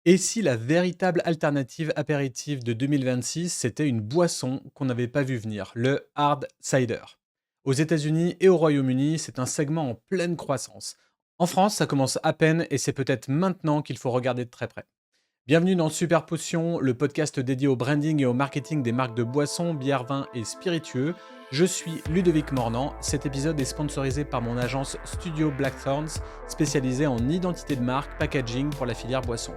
Et si la véritable alternative apéritive de 2026, c'était une boisson qu'on n'avait pas vu venir, le hard cider? Aux États-Unis et au Royaume-Uni, c'est un segment en pleine croissance. En France, ça commence à peine et c'est peut-être maintenant qu'il faut regarder de très près. Bienvenue dans Super Potion, le podcast dédié au branding et au marketing des marques de boissons, bières, vins et spiritueux. Je suis Ludovic Mornan. Cet épisode est sponsorisé par mon agence Studio Blackthorns, spécialisée en identité de marque, packaging pour la filière boisson.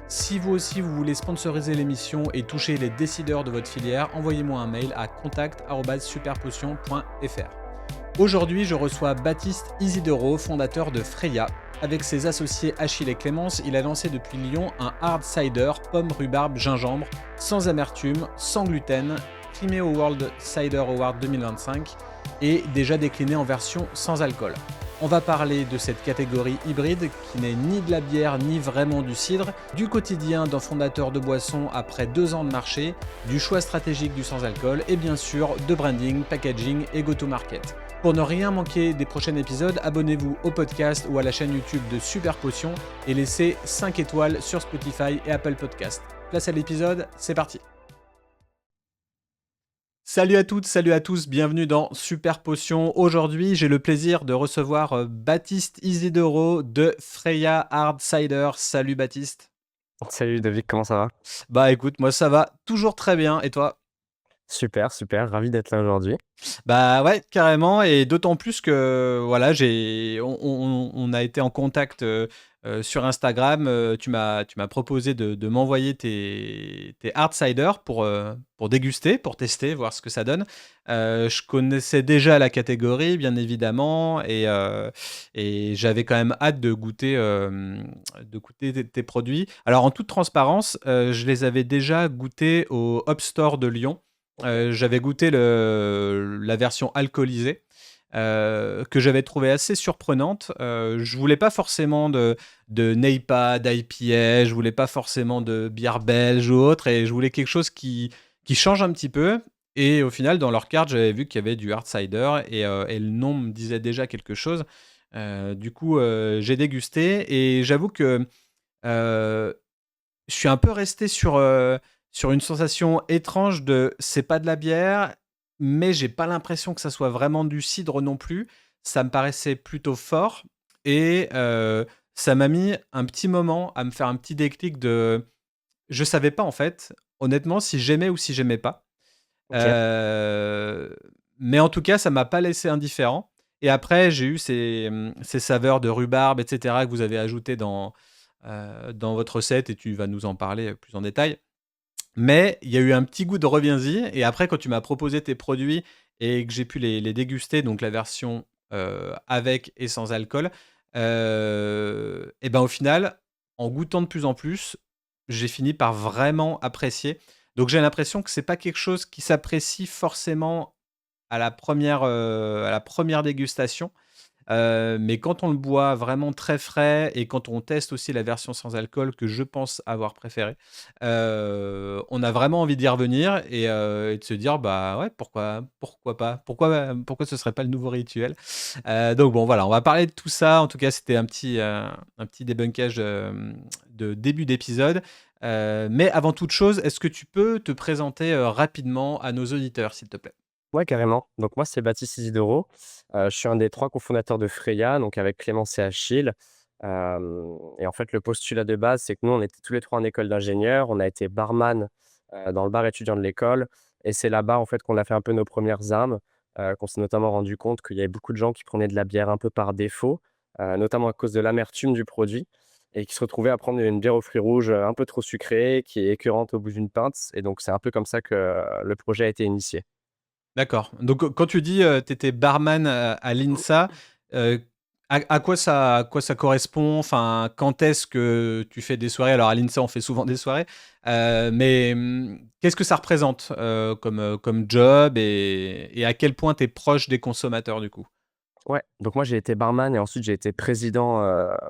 Si vous aussi vous voulez sponsoriser l'émission et toucher les décideurs de votre filière, envoyez-moi un mail à contact@superpotion.fr. Aujourd'hui, je reçois Baptiste Isidoro, fondateur de Freya. Avec ses associés Achille et Clémence, il a lancé depuis Lyon un hard cider pomme, rhubarbe, gingembre, sans amertume, sans gluten, primé au World Cider Award 2025 et déjà décliné en version sans alcool. On va parler de cette catégorie hybride qui n'est ni de la bière ni vraiment du cidre, du quotidien d'un fondateur de boisson après 2 ans de marché, du choix stratégique du sans-alcool et bien sûr de branding, packaging et go-to-market. Pour ne rien manquer des prochains épisodes, abonnez-vous au podcast ou à la chaîne YouTube de Super Potion et laissez 5 étoiles sur Spotify et Apple Podcast. Place à l'épisode, c'est parti. Salut à toutes, salut à tous, bienvenue dans Super Potion. Aujourd'hui, j'ai le plaisir de recevoir Baptiste Isidoro de Freya Hard Cider. Salut Baptiste. Salut David, comment ça va? Bah écoute, moi ça va toujours très bien et toi? Super, super, ravi d'être là aujourd'hui. Bah ouais, carrément, et d'autant plus que voilà, on a été en contact sur Instagram. Tu m'as proposé de m'envoyer tes hard cider pour déguster, pour tester, voir ce que ça donne. Je connaissais déjà la catégorie, bien évidemment, et j'avais quand même hâte de goûter tes produits. Alors, en toute transparence, je les avais déjà goûtés au Hop Store de Lyon. J'avais goûté la version alcoolisée, que j'avais trouvée assez surprenante. Je voulais pas forcément de NEIPA, d'IPA, je voulais pas forcément de bière belge ou autre, et je voulais quelque chose qui change un petit peu. Et au final, dans leur carte, j'avais vu qu'il y avait du hard cider, et le nom me disait déjà quelque chose. Du coup, j'ai dégusté et j'avoue que euh, je suis un peu resté sur une sensation étrange de c'est pas de la bière, mais j'ai pas l'impression que ça soit vraiment du cidre non plus. Ça me paraissait plutôt fort, et ça m'a mis un petit moment à me faire un petit déclic de je savais pas en fait, honnêtement, si j'aimais ou si j'aimais pas. Ok. Heu, mais en tout cas, ça m'a pas laissé indifférent, et après j'ai eu ces saveurs de rhubarbe et cetera que vous avez ajoutées dans votre recette, et tu vas nous en parler plus en détail. Mais il y a eu un petit goût de reviens-y, et après quand tu m'as proposé tes produits et que j'ai pu les déguster, donc la version, avec et sans alcool, et ben, au final, en goûtant de plus en plus, j'ai fini par vraiment apprécier. Donc j'ai l'impression que c'est pas quelque chose qui s'apprécie forcément à la première dégustation. Mais quand on le boit vraiment très frais et quand on teste aussi la version sans alcool que je pense avoir préférée, on a vraiment envie d'y revenir, et de se dire: «Bah, ouais, pourquoi pas? Pourquoi ce serait pas le nouveau rituel?» Donc bon, voilà, on va parler de tout ça. En tout cas, c'était un petit débunkage, de début d'épisode. Mais avant toute chose, est-ce que tu peux te présenter, rapidement à nos auditeurs, s'il te plaît? Ouais, carrément. Donc moi, c'est Baptiste Isidoro. Je suis un des 3 cofondateurs de Freya, donc avec Clémence et Achille. Et en fait, le postulat de base, c'est que nous, on était tous les 3 en école d'ingénieur. On a été barman, dans le bar étudiant de l'école, et c'est là-bas, en fait, qu'on a fait un peu nos premières armes, qu'on s'est notamment rendu compte qu'il y avait beaucoup de gens qui prenaient de la bière un peu par défaut, notamment à cause de l'amertume du produit, et qui se retrouvaient à prendre une bière aux fruits rouges, un peu trop sucrée, qui est écœurante au bout d'une pinte, et donc c'est un peu comme ça que, le projet a été initié. D'accord. Donc, quand tu dis, tu étais barman, à l'INSA, heu, à quoi ça correspond? Enfin, quand est-ce que tu fais des soirées? Alors à l'INSA, on fait souvent des soirées, mais, qu'est-ce que ça représente, comme job, et à quel point tu es proche des consommateurs, du coup? Ouais, donc moi j'ai été barman et ensuite j'ai été président,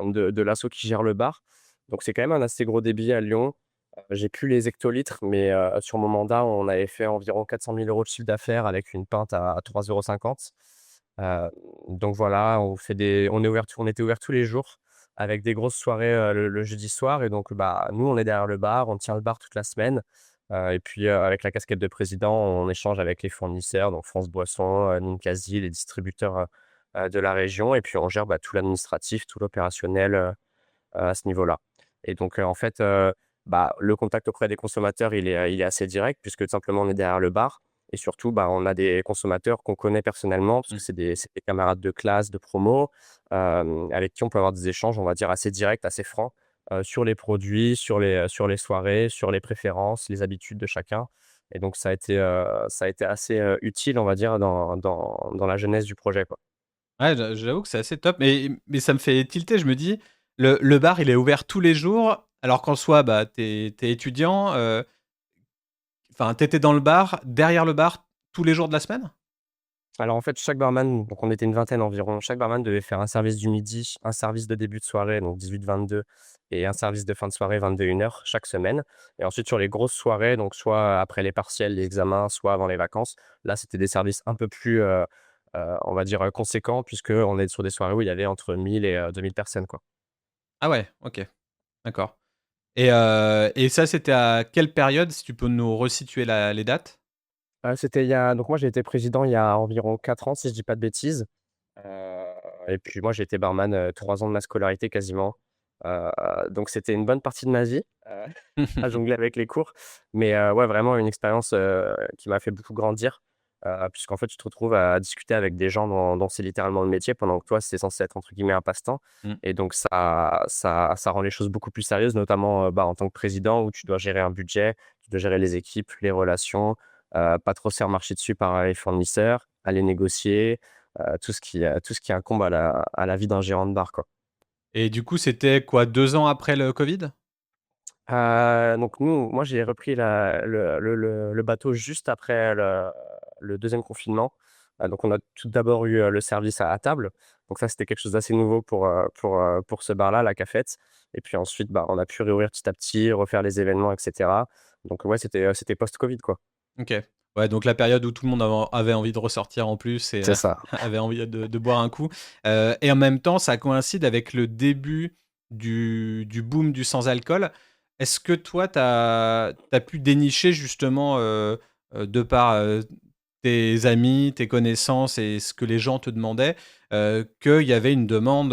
de l'asso qui gère le bar. Donc c'est quand même un assez gros débit à Lyon. J'ai plus les hectolitres, mais sur mon mandat, on avait fait environ 400 000 € de chiffre d'affaires avec une pinte à 3,50 €. Heu, donc voilà, on était ouvert tous les jours avec des grosses soirées, le jeudi soir et donc bah, nous, on est derrière le bar, on tient le bar toute la semaine, et puis, avec la casquette de président, on échange avec les fournisseurs, donc France Boisson, Ninkasi, les distributeurs, de la région et puis on gère, bah, tout l'administratif, tout l'opérationnel, à ce niveau-là et donc, en fait, bah, le contact auprès des consommateurs, il est assez direct puisque tout simplement on est derrière le bar et surtout, bah, on a des consommateurs qu'on connaît personnellement parce que Mmh. c'est des camarades de classe, de promo, avec qui on peut avoir des échanges, on va dire, assez directs, assez francs, sur les produits, sur les soirées, sur les préférences, les habitudes de chacun et donc ça a été assez, utile, on va dire, dans la jeunesse du projet, quoi. Ouais, j'avoue que c'est assez top, mais ça me fait tilter. Je me dis, le bar, il est ouvert tous les jours, alors qu'en soi, bah, t'es étudiant, enfin, tu dans le bar, derrière le bar, tous les jours de la semaine? Alors en fait, chaque barman, donc on était une vingtaine environ, chaque barman devait faire un service du midi, un service de début de soirée, donc 18-22 et un service de fin de soirée 21h chaque semaine et ensuite sur les grosses soirées, donc soit après les partiels, les examens, soit avant les vacances, là, c'était des services un peu plus, on va dire, conséquents puisqu'on est sur des soirées où il y avait entre 1000 et 2000 personnes, quoi. Ah ouais, OK, d'accord et ça, c'était à quelle période, si tu peux nous resituer les dates? C'était il y a donc moi j'ai été président il y a environ 4 ans si je dis pas de bêtises. Heu et puis moi, j'ai été barman, 3 ans de ma scolarité quasiment. Heu, donc c'était une bonne partie de ma vie, à jongler avec les cours. Mais ouais, vraiment une expérience, qui m'a fait beaucoup grandir, puisqu'en fait, tu te retrouves à discuter avec des gens dont c'est littéralement le métier, pendant que toi, c'est censé être entre guillemets «un passe-temps» Mmh. et donc ça rend les choses beaucoup plus sérieuses, notamment, bah, en tant que président où tu dois gérer un budget, tu dois gérer les équipes, les relations, pas trop se faire marcher dessus par, les fournisseurs, aller négocier, tout ce qui incombe à la vie d'un gérant de bar, quoi. Et du coup, c'était quoi, 2 ans après le covid? Donc moi, j'ai repris le bateau juste après le 2e confinement. Donc on a tout d'abord eu, le service à table. Donc ça, c'était quelque chose d'assez nouveau pour ce bar-là, la Cafette et puis ensuite, bah, on a pu réouvrir petit à petit, refaire les événements et cetera. Donc ouais, c'était post-covid, quoi. OK. Ouais, donc la période où tout le monde avait envie de ressortir en plus et C'est ça. avait envie de boire un coup, et en même temps, ça coïncide avec le début du boom du sans-alcool. Est-ce que toi, tu as pu dénicher justement, de par, tes amis, tes connaissances et ce que les gens te demandaient, qu'il y avait une demande,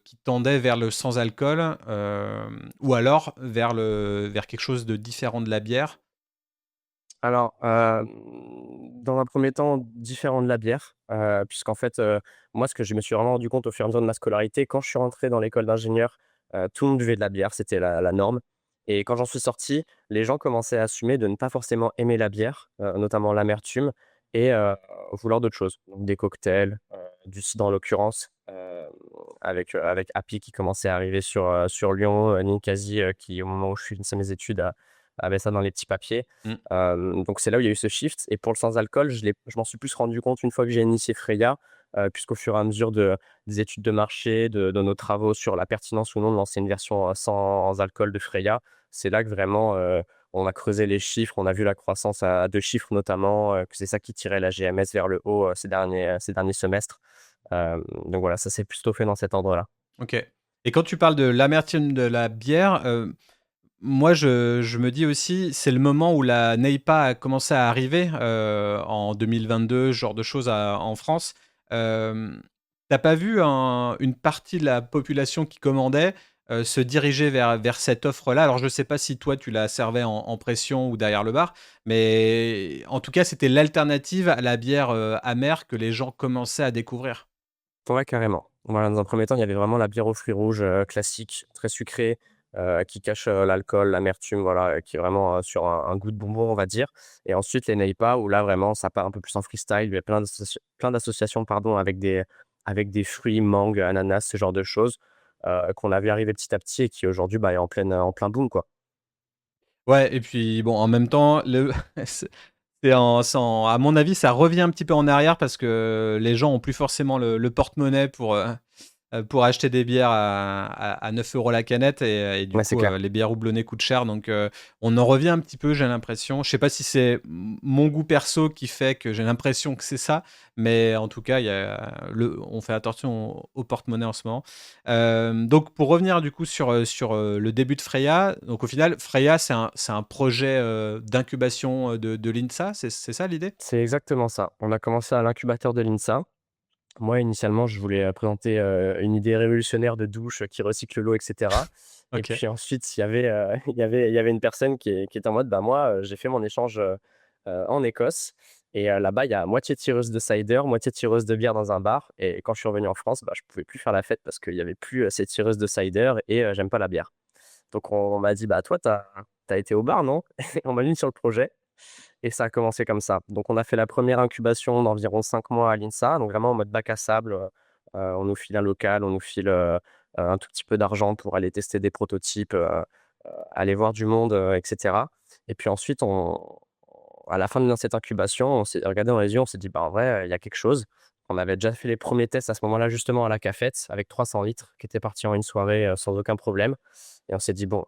qui tendait vers le sans-alcool, ou alors vers quelque chose de différent de la bière? Alors, dans un premier temps, différent de la bière, puisqu'en fait, moi, ce que je me suis vraiment rendu compte au fur et à mesure de ma scolarité, quand je suis rentré dans l'école d'ingénieur, tout le monde buvait de la bière, c'était la norme et quand j'en suis sorti, les gens commençaient à assumer de ne pas forcément aimer la bière, notamment l'amertume et vouloir d'autres choses. Donc des cocktails, du cidre en l'occurrence, avec Happy qui commençait à arriver sur Lyon, Ninkasi, qui au moment où je finissais mes études avait ça dans les petits papiers. Mmh. Donc c'est là où il y a eu ce shift et pour le sans alcool, je m'en suis plus rendu compte une fois que j'ai initié Freya, puisqu'au fur et à mesure des études de marché, de nos travaux sur la pertinence ou non de lancer une version, sans alcool de Freya, c'est là que vraiment, on a creusé les chiffres, on a vu la croissance à 2 chiffres notamment, que c'est ça qui tirait la GMS vers le haut, ces derniers semestres. Donc voilà, ça s'est plutôt fait dans cet ordre-là. OK. Et quand tu parles de l'amertume de la bière, moi je me dis aussi, c'est le moment où la NEIPA a commencé à arriver, en 2022, ce genre de choses en France. Hem, Tu pas vu une partie de la population qui commandait, se diriger vers cette offre-là? Alors je sais pas si toi tu la servais en pression ou derrière le bar, mais en tout cas, c'était l'alternative à la bière, amère que les gens commençaient à découvrir. Ouais, carrément. Voilà, dans un premier temps, il y avait vraiment la bière aux fruits rouges, classique, très sucrée, qui cache, l'alcool, l'amertume, voilà, qui est vraiment, sur un goût de bonbon, on va dire et ensuite les Neipa où là, vraiment, ça part un peu plus en freestyle. Il y a plein d'associations, pardon, avec des fruits, mangue, ananas, ce genre de choses, qu'on a vu arriver petit à petit et qui aujourd'hui, bah, est en plein boom, quoi. Ouais et puis bon, en même temps, à mon avis, ça revient un petit peu en arrière parce que les gens ont plus forcément le porte-monnaie pour, pour acheter des bières à 9 € la canette et du Ouais, c'est coup, clair. les bières houblonnées coûtent cher donc on en revient un petit peu, j'ai l'impression. Je sais pas si c'est mon goût perso qui fait que j'ai l'impression que c'est ça, mais en tout cas, on fait attention au porte-monnaie en ce moment. Donc pour revenir du coup sur le début de Freya, donc au final, Freya, c'est un projet d'incubation de l'INSA, c'est ça l'idée? C'est exactement ça. On a commencé à l'incubateur de l'INSA. Moi, initialement, je voulais, présenter, une idée révolutionnaire de douche, qui recycle l'eau et cetera et Ok. puis ensuite, il y avait, il y avait une personne qui était en mode: «Bah, moi, j'ai fait mon échange, en Écosse et là-bas, il y a moitié tireuse de cider, moitié tireuse de bière dans un bar et quand je suis revenu en France, bah, je pouvais plus faire la fête parce qu'il y avait plus, ces tireuses de cider et j'aime pas la bière». Donc on m'a dit: «Bah, toi, t'as été au bar, non?» On m'a mis sur le projet et ça a commencé comme ça. Donc on a fait la première incubation d'environ 5 mois à l'INSA, donc vraiment en mode bac à sable, on nous file un local, on nous file, un tout petit peu d'argent pour aller tester des prototypes, aller voir du monde, et cetera et puis ensuite à la fin de cette incubation, on s'est regardé dans les yeux, on s'est dit: «Bah, en vrai, il y a quelque chose». On avait déjà fait les premiers tests à ce moment-là justement à la Cafette avec 300 litres qui étaient partis en une soirée, sans aucun problème et on s'est dit: «Bon,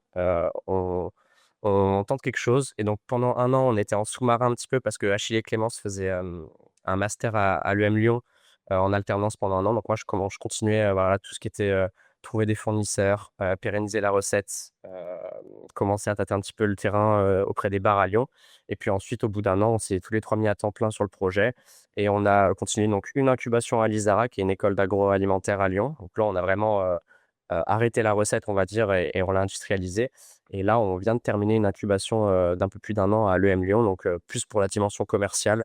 on tente quelque chose» et donc pendant 1 an, on était en sous-marin un petit peu parce que Achille et Clémence faisaient, un master à l'EM Lyon, en alternance pendant 1 an. Donc moi, je continuais, voilà, tout ce qui était, trouver des fournisseurs, pérenniser la recette, commencer à tâter un petit peu le terrain, auprès des bars à Lyon et puis ensuite, au bout d'1 an, on s'est tous les 3 mis à temps plein sur le projet et on a continué donc une incubation à l'ISARA, qui est une école d'agroalimentaire à Lyon. Donc là, on a vraiment, arrêté la recette, on va dire et on l'a industrialisée et là, on vient de terminer une incubation, d'un peu plus d'1 an à l'EM Lyon, donc plus pour la dimension commerciale,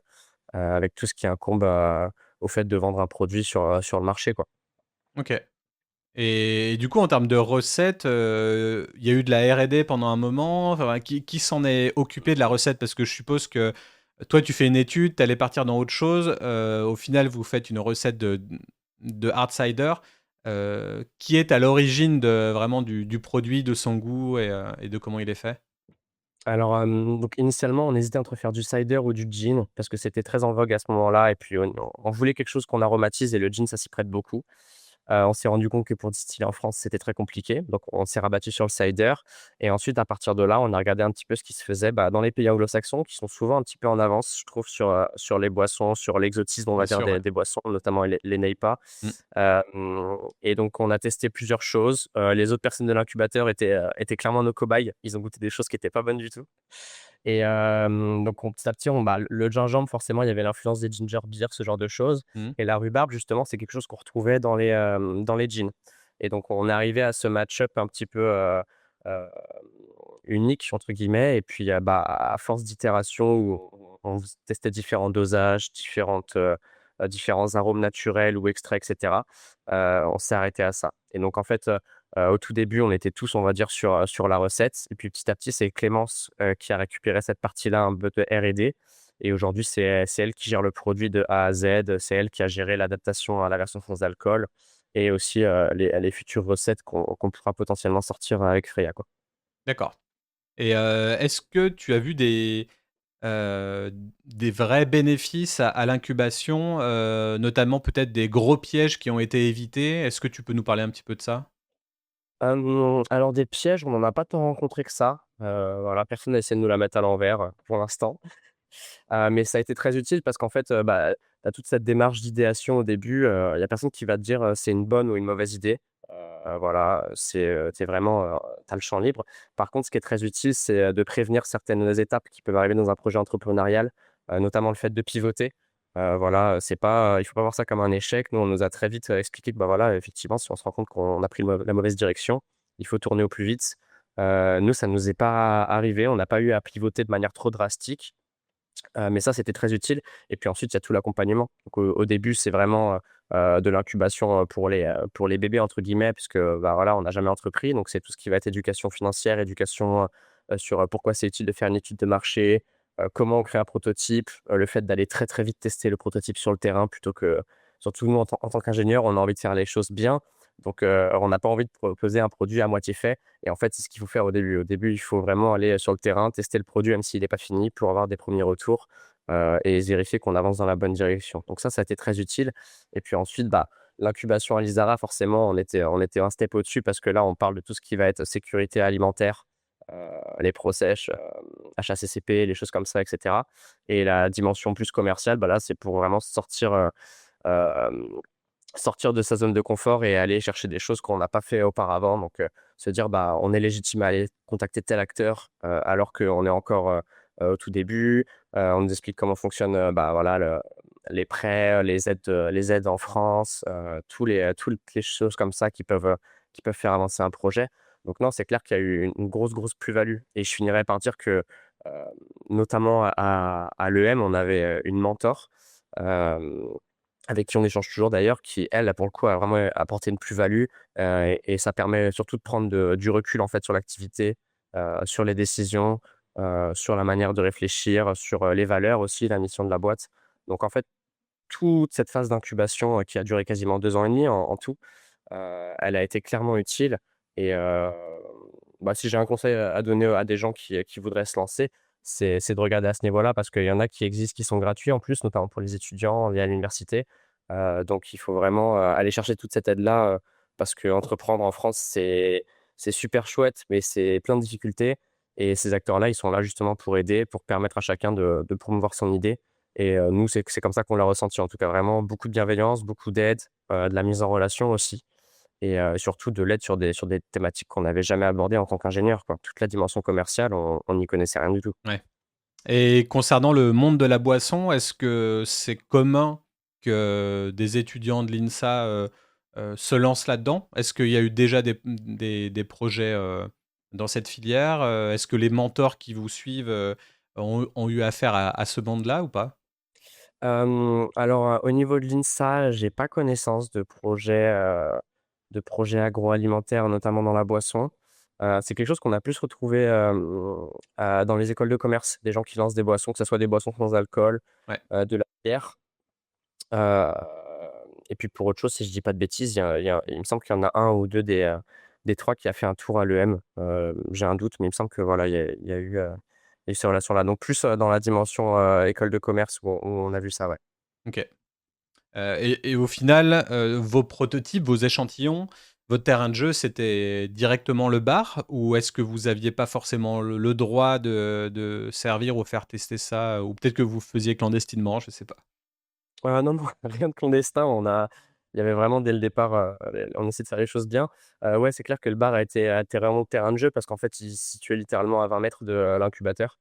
avec tout ce qui incombe, au fait de vendre un produit sur le marché, quoi. Ok. Et du coup, en termes de recettes, il y a eu de la R&D pendant un moment? Enfin, qui s'en est occupé de la recette? Parce que je suppose que toi, tu fais une étude, tu allais partir dans autre chose. Au final, vous faites une recette de hard cider. Qui est à l'origine vraiment du produit, de son goût et de comment il est fait? Alors, donc initialement, on hésitait entre faire du cider ou du gin parce que c'était très en vogue à ce moment-là et puis on voulait quelque chose qu'on aromatise et le gin, ça s'y prête beaucoup. On s'est rendu compte que pour distiller en France, c'était très compliqué, donc on s'est rabattu sur le cider et ensuite à partir de là, on a regardé un petit peu ce qui se faisait, bah, dans les pays anglo-saxons qui sont souvent un petit peu en avance, je trouve, sur les boissons, sur l'exotisme, on va Bien dire, sûr, ouais. des boissons, notamment les NEIPA. Mmh. Et donc on a testé plusieurs choses. Les autres personnes de l'incubateur étaient clairement nos cobayes. Ils ont goûté des choses qui étaient pas bonnes du tout et donc petit à petit, le gingembre, forcément, il y avait l'influence des ginger beer, ce genre de choses Mmh. et la rhubarbe, justement, c'est quelque chose qu'on retrouvait dans les gins et donc on est arrivé à ce match-up un petit peu, heu, «unique» entre guillemets et puis, bah, à force d'itération où on testait différents dosages, différents arômes naturels ou extraits et cetera, on s'est arrêté à ça et donc en fait, au tout début, on était tous, on va dire, sur la recette et puis petit à petit, c'est Clémence, qui a récupéré cette partie-là un peu de R&D et aujourd'hui, c'est elle qui gère le produit de A à Z. C'est elle qui a géré l'adaptation à la version sans alcool et aussi, les futures recettes qu'on pourra potentiellement sortir avec Freya, quoi. D'accord. Et est-ce que tu as vu des vrais bénéfices à l'incubation, notamment peut-être des gros pièges qui ont été évités? Est-ce que tu peux nous parler un petit peu de ça? Alors des pièges, on n'en a pas tant rencontré que ça. Voilà, personne n'a essayé de nous la mettre à l'envers, pour l'instant. Mais ça a été très utile parce qu'en fait, bah, tu as toute cette démarche d'idéation au début, il y a personne qui va te dire, c'est une bonne ou une mauvaise idée. Voilà, tu vraiment, tu as le champ libre. Par contre, ce qui est très utile, c'est, de prévenir certaines étapes qui peuvent arriver dans un projet entrepreneurial, notamment le fait de pivoter. Voilà, c'est pas, il faut pas voir ça comme un échec. Nous, on nous a très vite, expliqué que, bah, voilà, effectivement, si on se rend compte qu'on a pris la mauvaise direction, il faut tourner au plus vite. Nous, ça nous est pas arrivé, on n'a pas eu à pivoter de manière trop drastique. Mais ça, c'était très utile et puis ensuite, il y a tout l'accompagnement. Donc au début, c'est vraiment, de l'incubation, pour les «bébés» entre guillemets puisque, bah, voilà, on n'a jamais entrepris. Donc c'est tout ce qui va être éducation financière, éducation, sur, pourquoi c'est utile de faire une étude de marché, comment on crée un prototype, le fait d'aller très, très vite tester le prototype sur le terrain plutôt que surtout nous en tant qu'ingénieurs, on a envie de faire les choses bien. Donc on n'a pas envie de proposer un produit à moitié fait et en fait, c'est ce qu'il faut faire au début. Au début, il faut vraiment aller, sur le terrain, tester le produit même s'il n'est pas fini pour avoir des premiers retours, et vérifier qu'on avance dans la bonne direction. Donc ça a été très utile et puis ensuite, bah, L'incubation à l'ISARA, forcément, on était un step au-dessus parce que là, on parle de tout ce qui va être sécurité alimentaire, les process, HACCP, les choses comme ça, et cetera. Et la dimension plus commerciale, bah, là, c'est pour vraiment hem, sortir de sa zone de confort et aller chercher des choses qu'on n'a pas fait auparavant. Donc, se dire: «Bah, on est légitime à aller contacter tel acteur, alors qu'on est encore, au tout début». On nous explique comment fonctionne, bah, voilà, les prêts, les aides en France, toutes les choses comme ça qui peuvent faire avancer un projet. Donc non, c'est clair qu'il y a eu une grosse, grosse plus-value et je finirais par dire que, heu, notamment à l'EM, on avait, une mentor, hem avec qui on échange toujours d'ailleurs, qui elle, pour le coup, a vraiment apporté une plus-value, et ça permet surtout de prendre du recul, en fait, sur l'activité, sur les décisions, sur la manière de réfléchir, sur, les valeurs aussi, la mission de la boîte. Donc en fait, toute cette phase d'incubation, qui a duré quasiment 2 ans et demi en tout, elle a été clairement utile et bah, si j'ai un conseil à donner à des gens qui voudraient se lancer, c'est de regarder à ce niveau-là parce qu'il y en a qui existent, qui sont gratuits en plus, notamment pour les étudiants et à l'université. Donc il faut vraiment, aller chercher toute cette aide-là, parce qu'entreprendre en France, c'est super chouette, mais c'est plein de difficultés et ces acteurs-là, ils sont là justement pour aider, pour permettre à chacun de promouvoir son idée et nous, c'est comme ça qu'on l'a ressenti. En tout cas, vraiment beaucoup de bienveillance, beaucoup d'aide, de la mise en relation aussi et surtout de l'aide sur des thématiques qu'on n'avait jamais abordées en tant qu'ingénieur, quoi. Toute la dimension commerciale, on n'y connaissait rien du tout. Ouais. Et concernant le monde de la boisson, est-ce que c'est commun que des étudiants de l'INSA, se lancent là-dedans? Est-ce qu'il y a eu déjà des projets, dans cette filière? Est-ce que les mentors qui vous suivent, ont eu affaire à ce monde-là ou pas? Alors, au niveau de l'INSA, j'ai pas connaissance de projets agroalimentaires, notamment dans la boisson. C'est quelque chose qu'on a plus retrouvé, dans les écoles de commerce, des gens qui lancent des boissons, que ce soit des boissons sans alcool, Ouais, de la bière. Heu et puis pour autre chose, si je dis pas de bêtises, il me semble qu'il y en a un ou 2 des 3 qui a fait un tour à l'EM. J'ai un doute, mais il me semble que voilà, il y a eu ces relations-là. Donc plus, dans la dimension, école de commerce où on a vu ça, ouais. OK. Et au final, vos prototypes, vos échantillons, votre terrain de jeu, c'était directement le bar? Ou est-ce que vous aviez pas forcément le droit de servir ou faire tester ça? Ou peut-être que vous faisiez clandestinement, je sais pas? Non, non, rien de clandestin. Il y avait vraiment dès le départ, on essaie de faire les choses bien. Ouais, c'est clair que le bar a été vraiment le terrain de jeu parce qu'en fait, il se situait littéralement à 20 mètres de, l'incubateur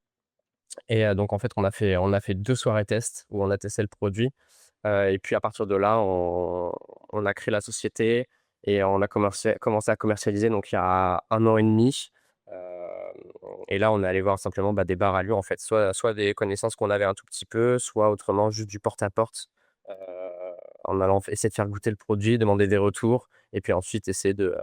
et donc en fait, on a fait 2 soirées tests où on a testé le produit. Et puis à partir de là, on a créé la société et on a commencé à commercialiser donc il y a 1 an et demi. Et là, on est allé voir simplement, bah, des bars à Lyon en fait, soit des connaissances qu'on avait un tout petit peu, soit autrement juste du porte à porte, heu, en allant essayer de faire goûter le produit, demander des retours et puis ensuite essayer de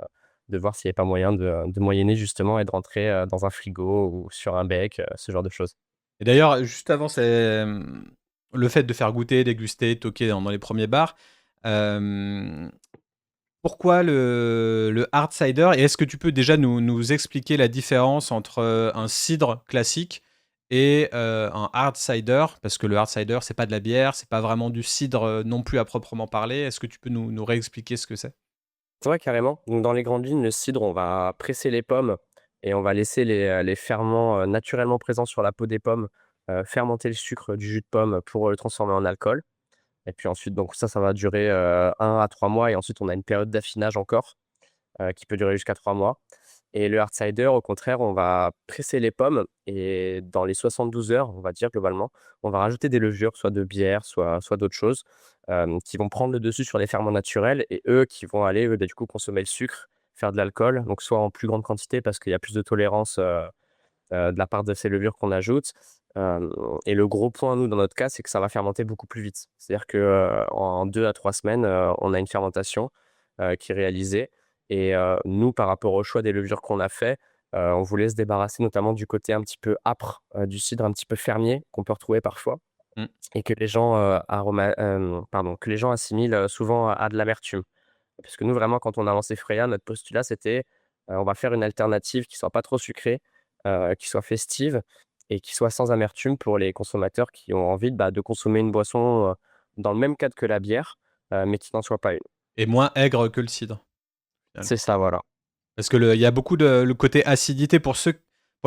voir s'il y avait pas moyen de moyenner justement et de rentrer, dans un frigo ou sur un bec, ce genre de choses. Et d'ailleurs, juste avant, le fait de faire goûter, déguster, toquer dans les premiers bars, hem, pourquoi le hard cider? Et est-ce que tu peux déjà nous expliquer la différence entre, un cidre classique et un hard cider? Parce que le hard cider, c'est pas de la bière, c'est pas vraiment du cidre, non plus à proprement parler. Est-ce que tu peux nous réexpliquer ce que c'est? Ouais, carrément. Donc dans les grandes lignes, le cidre, on va presser les pommes et on va laisser les ferments, naturellement présents sur la peau des pommes, fermenter le sucre du jus de pomme pour, le transformer en alcool et puis ensuite donc ça va durer, 1 à 3 mois et ensuite on a une période d'affinage encore, qui peut durer jusqu'à 3 mois et le hard cider, au contraire, on va presser les pommes et dans les 72 heures, on va dire globalement, on va rajouter des levures, soit de bière, soit d'autres choses, qui vont prendre le dessus sur les ferments naturels et eux, qui vont aller, eux, bah, du coup, consommer le sucre, faire de l'alcool, donc soit en plus grande quantité parce qu'il y a plus de tolérance, de la part de ces levures qu'on ajoute, hem et le gros point, nous, dans notre cas, c'est que ça va fermenter beaucoup plus vite. C'est-à-dire que, en 2 à 3 semaines, on a une fermentation, qui est réalisée et nous, par rapport au choix des levures qu'on a fait, on voulait se débarrasser notamment du côté un petit peu âpre, du cidre un petit peu fermier qu'on peut retrouver parfois Mmh, et que les gens, que les gens assimilent, souvent à de l'amertume. Parce que nous, vraiment, quand on a lancé Freya, notre postulat, c'était, on va faire une alternative qui soit pas trop sucrée, qui soit festive et qui soit sans amertume pour les consommateurs qui ont envie, bah, de consommer une boisson, dans le même cadre que la bière, mais qui n'en soit pas une. Et moins aigre que le cidre, au final. C'est ça, voilà. Parce que il y a beaucoup de le côté acidité pour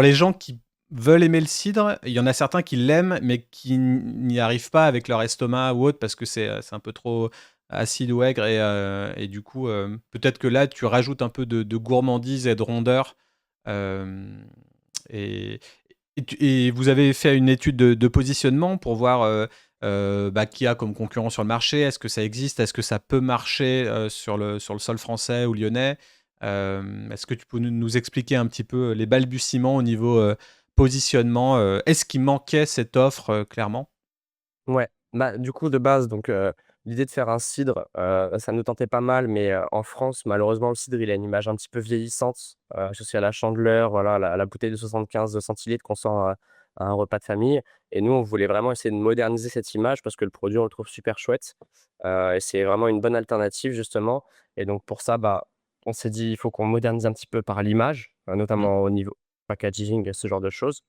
les gens qui veulent aimer le cidre, il y en a certains qui l'aiment, mais qui n'y arrivent pas avec leur estomac ou autre parce que c'est un peu trop acide ou aigre et du coup, peut-être que là, tu rajoutes un peu de gourmandise et de rondeur. Hem et et vous avez fait une étude de positionnement pour voir, bah, qui a comme concurrent sur le marché? Est-ce que ça existe? Est-ce que ça peut marcher, sur le sol français ou lyonnais? Est-ce que tu peux nous expliquer un petit peu les balbutiements au niveau, positionnement? Est-ce qu'il manquait cette offre, clairement? Ouais, bah, du coup, de base, donc l'idée de faire un cidre, ça nous tentait pas mal, mais en France, malheureusement, le cidre, il a une image un petit peu vieillissante, associée à la Chandeleur, voilà, la bouteille de 75 centilitres qu'on sent à un repas de famille et nous, on voulait vraiment essayer de moderniser cette image parce que le produit, on le trouve super chouette, et c'est vraiment une bonne alternative, justement et donc pour ça, bah, on s'est dit: «Il faut qu'on modernise un petit peu par l'image», Mmh. notamment au niveau packaging, ce genre de choses.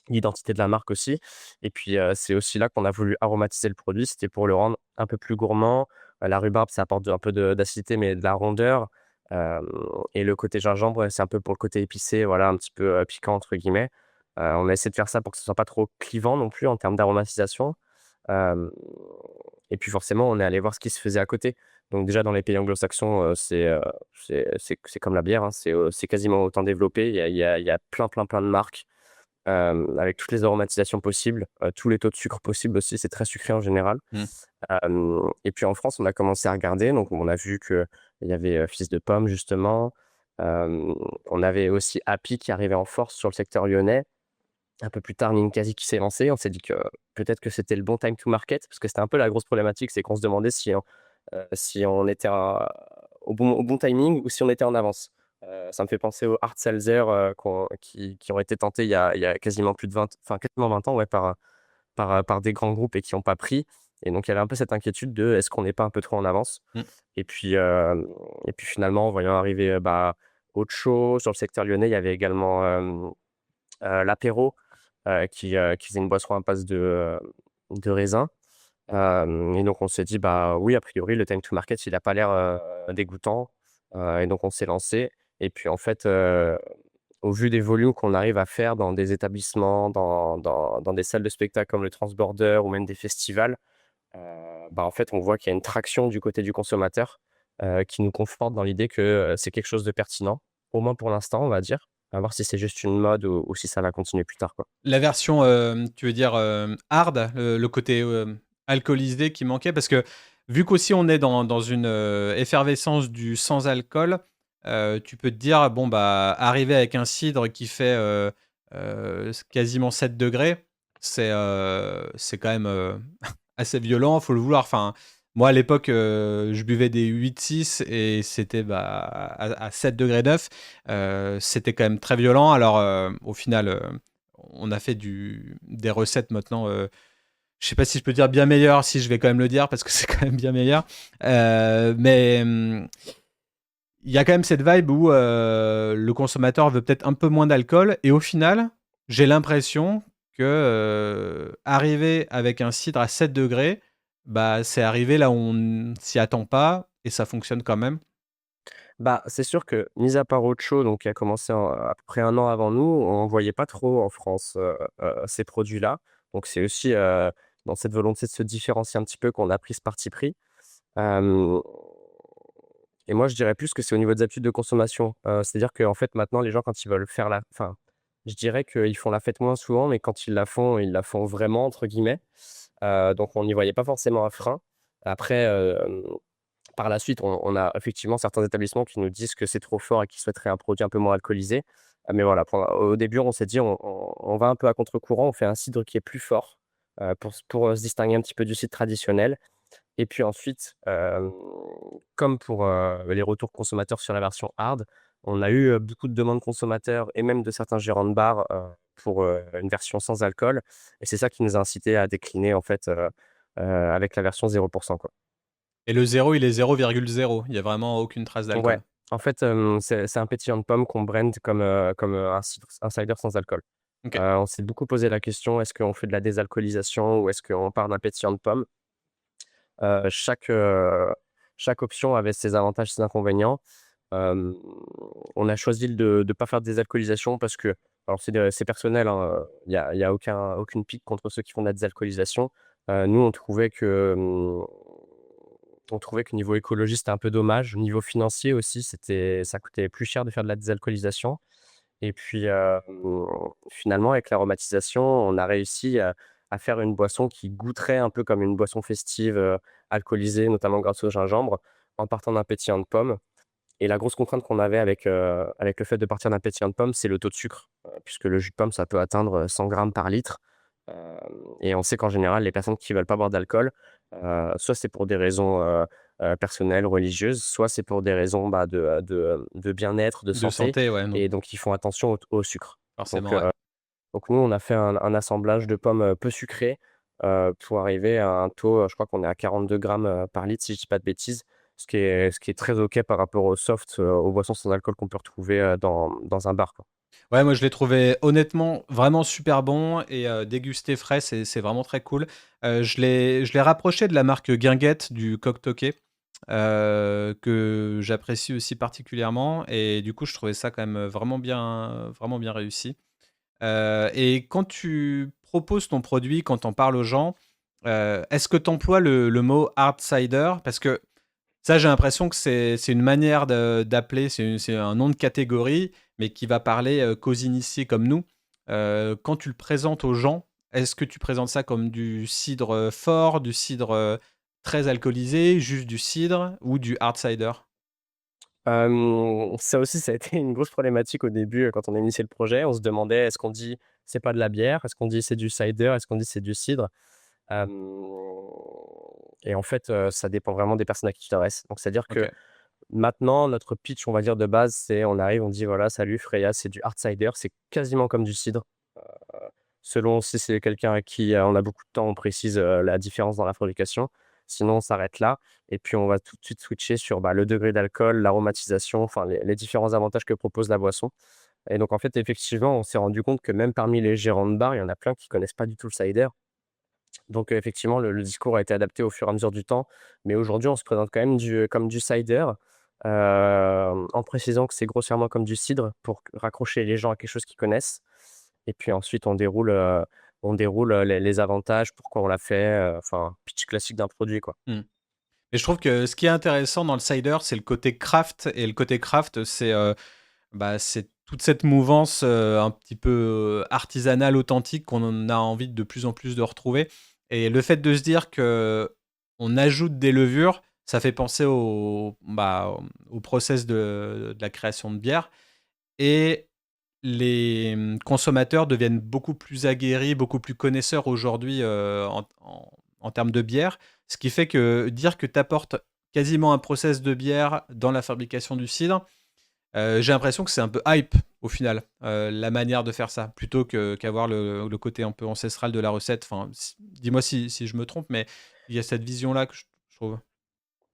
L'identité de la marque aussi et puis, c'est aussi là qu'on a voulu aromatiser le produit. C'était pour le rendre un peu plus gourmand. La rhubarbe, ça apporte un peu de d'acidité, mais de la rondeur, hem et le côté gingembre, ouais, c'est un peu pour le côté épicé, voilà, un petit peu, «piquant» entre guillemets. On a essayé de faire ça pour que ce soit pas trop clivant non plus en termes d'aromatisation, hem et puis forcément, on est allé voir ce qui se faisait à côté. Donc déjà dans les pays anglo-saxons, c'est comme la bière, hein, c'est quasiment autant développé. Il y a plein, plein, plein de marques. Avec toutes les aromatisations possibles, tous les taux de sucre possibles aussi, c'est très sucré en général. Mmh. Et puis en France, on a commencé à regarder, donc on a vu qu'il y avait, Fils de Pomme justement. On avait aussi Happy qui arrivait en force sur le secteur lyonnais. Un peu plus tard, Ninkasi qui s'est lancé. On s'est dit que peut-être que c'était le bon time to market, parce que c'était un peu la grosse problématique, c'est qu'on se demandait si on était au bon timing ou si on était en avance. Ça me fait penser aux hard seltzer, qui ont été tentés il y a quasiment plus de 20 enfin quasiment 20 ans, ouais, par des grands groupes et qui ont pas pris et donc il y avait un peu cette inquiétude de: «Est-ce qu'on n'est pas un peu trop en avance?» Mmh. et puis, finalement, en voyant arriver, bah, Aucho sur le secteur lyonnais, il y avait également, l'Apéro, qui faisait une boisson à base de raisin. Et donc on s'est dit: «Bah, oui, a priori, le time to market, il a pas l'air, dégoûtant», et donc on s'est lancé et puis en fait, au vu des volumes qu'on arrive à faire dans des établissements, dans des salles de spectacle comme le Transborder ou même des festivals, heu, bah, en fait, on voit qu'il y a une traction du côté du consommateur, qui nous conforte dans l'idée que, c'est quelque chose de pertinent, au moins pour l'instant, on va dire. À voir si c'est juste une mode ou si ça va continuer plus tard, quoi. La version, tu veux dire, hard, le côté, alcoolisé qui manquait? Parce que vu qu'aussi on est dans une, effervescence du sans alcool, tu peux te dire: «Bon, bah, arriver avec un cidre qui fait, quasiment 7 degrés, c'est quand même, assez violent, faut le vouloir». Enfin, moi à l'époque, je buvais des 8-6 et c'était, bah, à 7,9 degrés. C'était quand même très violent. Alors, au final, on a fait des recettes maintenant, je sais pas si je peux dire bien meilleures, si je vais quand même le dire parce que c'est quand même bien meilleur. Mais il y a quand même cette vibe où le consommateur veut peut-être un peu moins d'alcool et au final, j'ai l'impression que arriver avec un cidre à 7 degrés, bah, c'est arrivé là où on ne s'y attend pas et ça fonctionne quand même. Bah, c'est sûr que, mis à part Ocho, donc qui a commencé à peu près 1 an avant nous, on voyait pas trop en France, ces produits-là. Donc c'est aussi, dans cette volonté de se différencier un petit peu qu'on a pris ce parti pris. Hem et moi, je dirais plus que c'est au niveau des habitudes de consommation. C'est-à-dire qu'en fait, maintenant, les gens, quand ils veulent faire la enfin, je dirais qu'ils font la fête moins souvent, mais quand ils la font «vraiment» entre guillemets. Donc on n'y voyait pas forcément un frein. Après, par la suite, on a effectivement certains établissements qui nous disent que c'est trop fort et qui souhaiteraient un produit un peu moins alcoolisé. Mais voilà, au début, on s'est dit: «On va un peu à contre-courant, on fait un cidre qui est plus fort, pour se distinguer un petit peu du cidre traditionnel». Et puis ensuite, comme pour, les retours consommateurs sur la version hard, on a eu, beaucoup de demandes consommateurs et même de certains gérants de bar, pour, une version sans alcool et c'est ça qui nous a incités à décliner en fait, avec la version 0 quoi. Et le zéro, il est 0,0. Il y a vraiment aucune trace Ouais, d'alcool. en fait, c'est un pétillant de pomme qu'on brand comme, un cider sans alcool. OK. On s'est beaucoup posé la question: «Est-ce qu'on fait de la désalcoolisation ou est-ce qu'on part d'un pétillant de pomme?» Heu, chaque, heu, chaque option avait ses avantages, ses inconvénients. Hem, on a choisi de pas faire de désalcoolisation parce que alors c'est personnel, hein, il y a aucune pique contre ceux qui font de la désalcoolisation. Nous, on trouvait que niveau écologie, c'était un peu dommage. Niveau financier aussi, ça coûtait plus cher de faire de la désalcoolisation et puis, finalement, avec l'aromatisation, on a réussi à faire une boisson qui goûterait un peu comme une boisson festive, alcoolisée, notamment grâce au gingembre, en partant d'un pétillant de pomme. Et la grosse contrainte qu'on avait avec le fait de partir d'un pétillant de pomme, c'est le taux de sucre, puisque le jus de pomme, ça peut atteindre 100 grammes par litre. Et on sait qu'en général, les personnes qui veulent pas boire d'alcool, soit c'est pour des raisons, personnelles, religieuses, soit c'est pour des raisons, bah, de bien-être, de De santé santé, ouais, non, et donc ils font attention au sucre. Donc forcément, ouais. heu, donc nous, on a fait un assemblage de pommes, peu sucrées, pour arriver à un taux, je crois qu'on est à 42 grammes, par litre, si je dis pas de bêtises. Ce qui est très OK par rapport aux soft, aux boissons sans alcool qu'on peut retrouver, dans un bar, quoi. Ouais, moi je l'ai trouvé honnêtement vraiment super bon et dégusté frais, c'est vraiment très cool. Je l'ai rapproché de la marque Guinguette du Coq Toqué, que j'apprécie aussi particulièrement et du coup je trouvais ça quand même, vraiment bien réussi. Et quand tu proposes ton produit, quand tu en parles aux gens, est-ce que tu emploies le mot hard cider? Parce que ça, j'ai l'impression que c'est une manière d'appeler, c'est un nom de catégorie, mais qui va parler, qu'aux initiés comme nous. Quand tu le présentes aux gens, est-ce que tu présentes ça comme du cidre, fort, du cidre, très alcoolisé, juste du cidre ou du hard cider? Ça aussi, ça a été une grosse problématique au début, quand on a initié le projet. On se demandait: «Est-ce qu'on dit: "C'est pas de la bière"? Est-ce qu'on dit: «C'est du cider"? Est-ce qu'on dit: «C'est du cidre»?» hem et en fait, ça dépend vraiment des personnes à qui tu t'adresses. Donc c'est-à-dire que OK. maintenant, notre pitch, on va dire de base, c'est on arrive, on dit: «Voilà, salut Freya, c'est du hard cider». C'est quasiment comme du cidre. Selon si c'est quelqu'un à qui, on a beaucoup de temps, on précise, la différence dans la fabrication. Sinon, on s'arrête là et puis on va tout de suite switcher sur, bah, le degré d'alcool, l'aromatisation, enfin les différents avantages que propose la boisson et donc en fait, effectivement, on s'est rendu compte que même parmi les gérants de bar, il y en a plein qui connaissent pas du tout le cider. Donc effectivement, le discours a été adapté au fur et à mesure du temps, mais aujourd'hui, on se présente quand même comme du cider, en précisant que c'est grossièrement comme du cidre pour raccrocher les gens à quelque chose qu'ils connaissent et puis ensuite on déroule les avantages, pourquoi on l'a fait, enfin pitch classique d'un produit, quoi. Mmh. Et je trouve que ce qui est intéressant dans le cider, c'est le côté craft et le côté craft, c'est toute cette mouvance, un petit peu, artisanale, authentique qu'on a envie de plus en plus de retrouver et le fait de se dire que on ajoute des levures, ça fait penser au process de la création de bière et les, consommateurs deviennent beaucoup plus aguerris, beaucoup plus connaisseurs aujourd'hui, en termes de bière. Ce qui fait que dire que tu apportes quasiment un process de bière dans la fabrication du cidre, j'ai l'impression que c'est un peu hype au final, la manière de faire ça, plutôt qu'avoir le côté un peu ancestral de la recette. Enfin, dis-moi si je me trompe, mais il y a cette vision-là que je trouve.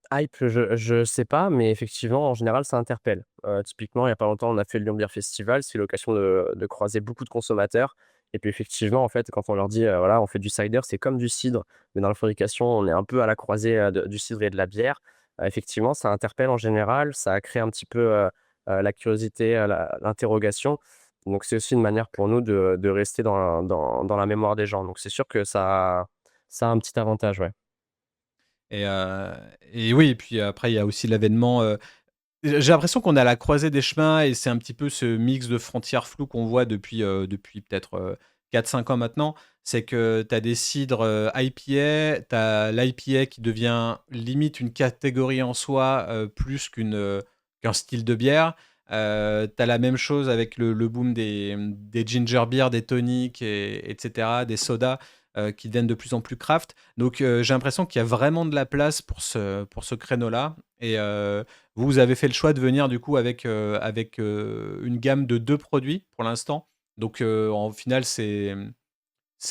Hype, je sais pas, mais effectivement, en général, ça interpelle. Typiquement, il y a pas longtemps, on a fait le Lyon Beer Festival. C'est l'occasion de croiser beaucoup de consommateurs et puis effectivement, en fait, quand on leur dit, voilà, on fait du cider, c'est comme du cidre, mais dans la fabrication, on est un peu à la croisée, du cidre et de la bière. Effectivement, ça interpelle en général, ça crée un petit peu, la curiosité, l'interrogation. Donc c'est aussi une manière pour nous de rester dans la mémoire des gens. Donc c'est sûr que ça a un petit avantage, ouais. Et heu et oui, et puis après il y a aussi l'avènement, j'ai l'impression qu'on est à la croisée des chemins et c'est un petit peu ce mix de frontières floues qu'on voit depuis peut-être, 4-5 ans maintenant. C'est que tu as des cidres, IPA, tu as l'IPA qui devient limite une catégorie en soi, plus qu'un style de bière. Tu as la même chose avec le boom des ginger beer, des tonics et des sodas, qui deviennent de plus en plus craft. Donc j'ai l'impression qu'il y a vraiment de la place pour ce créneau-là et vous avez fait le choix de venir du coup avec une gamme de 2 produits pour l'instant. Donc, en final, c'est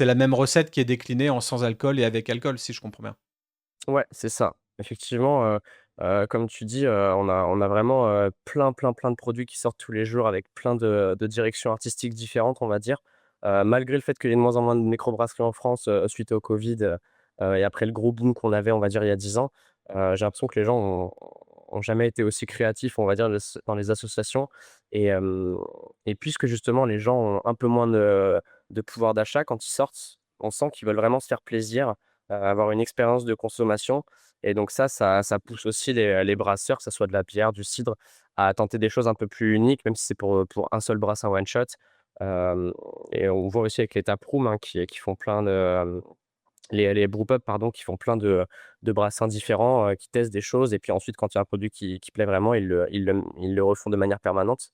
la même recette qui est déclinée en sans alcool et avec alcool, si je comprends bien? Ouais, c'est ça. Effectivement, comme tu dis, on a vraiment, plein, plein, plein de produits qui sortent tous les jours avec plein de directions artistiques différentes, on va dire. Malgré le fait qu'il y ait de moins en moins de microbrasseries en France, suite au covid, et après le gros boom qu'on avait, on va dire, il y a 10 ans, J'ai l'impression que les gens ont jamais été aussi créatifs, on va dire, dans les associations et puisque justement les gens ont un peu moins de pouvoir d'achat quand ils sortent, on sent qu'ils veulent vraiment se faire plaisir, avoir une expérience de consommation et donc ça pousse aussi les brasseurs, que ça soit de la bière, du cidre, à tenter des choses un peu plus uniques, même si c'est pour un seul brassin one shot. Hem Et on voit aussi avec les taprooms, hein, qui font plein de, les brewpubs pardon, qui font plein de brassins différents, qui testent des choses et puis ensuite quand il y a un produit qui plaît vraiment, ils le refont de manière permanente.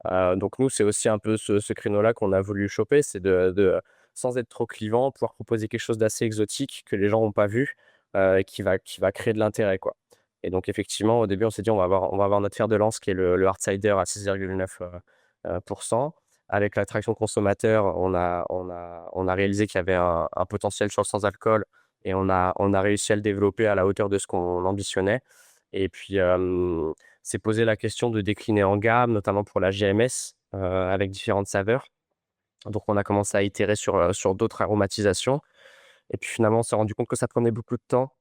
Donc nous, c'est aussi un peu ce créneau-là qu'on a voulu choper, c'est de sans être trop clivant, pouvoir proposer quelque chose d'assez exotique que les gens n'ont pas vu, et qui va créer de l'intérêt, quoi. Et donc effectivement, au début, on s'est dit: «On va avoir notre fer de lance qui est le hard cider à 6,9 pour cent». Avec l'attraction consommateur, on a réalisé qu'il y avait un potentiel sur le sans alcool et on a réussi à le développer à la hauteur de ce qu'on ambitionnait et puis, s'est posé la question de décliner en gamme, notamment pour la GMS, avec différentes saveurs. Donc on a commencé à itérer sur d'autres aromatisations et puis finalement, on s'est rendu compte que ça prenait beaucoup de temps.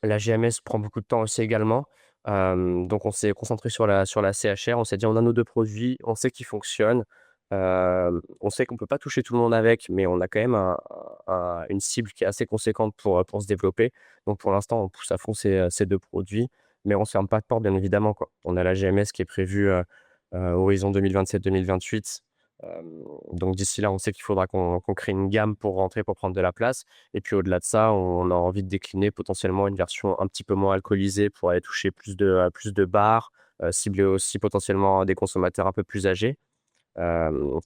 La GMS prend beaucoup de temps aussi également. Donc on s'est concentré sur la CHR. On s'est dit: «On a nos 2 produits, on sait qu'ils fonctionnent». On sait qu'on peut pas toucher tout le monde avec, mais on a quand même une cible qui est assez conséquente pour se développer. Donc pour l'instant, on pousse à fond ces 2 produits, mais on se ferme pas de porte, bien évidemment, quoi. On a la GMS qui est prévue, horizon 2027-2028. Donc d'ici là, on sait qu'il faudra qu'on crée une gamme pour rentrer, pour prendre de la place et puis au-delà de ça, on a envie de décliner potentiellement une version un petit peu moins alcoolisée pour aller toucher plus de bars, cibler aussi potentiellement des consommateurs un peu plus âgés,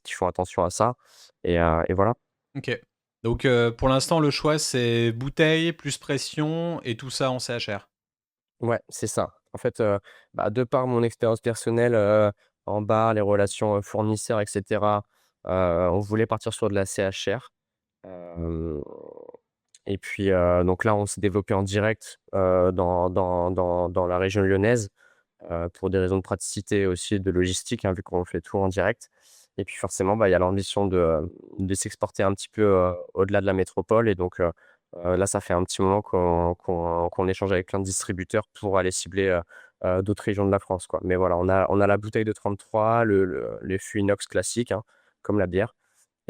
qui font attention à ça et voilà. OK. Donc, pour l'instant, le choix, c'est bouteille plus pression et tout ça en CHR? Ouais, c'est ça. En fait, de par mon expérience personnelle, en bar, les relations, fournisseurs et cetera, on voulait partir sur de la CHR. Hem Et puis, donc là, on s'est développé en direct, dans la région lyonnaise, pour des raisons de praticité aussi et de logistique, hein, vu qu'on fait tout en direct. Et puis forcément, il y a l'ambition de s'exporter un petit peu, au-delà de la métropole et donc, là, ça fait un petit moment qu'on échange avec plein de distributeurs pour aller cibler, d'autres régions de la France, quoi. Mais voilà, on a la bouteille de 33, les fûts inox classiques, hein, comme la bière.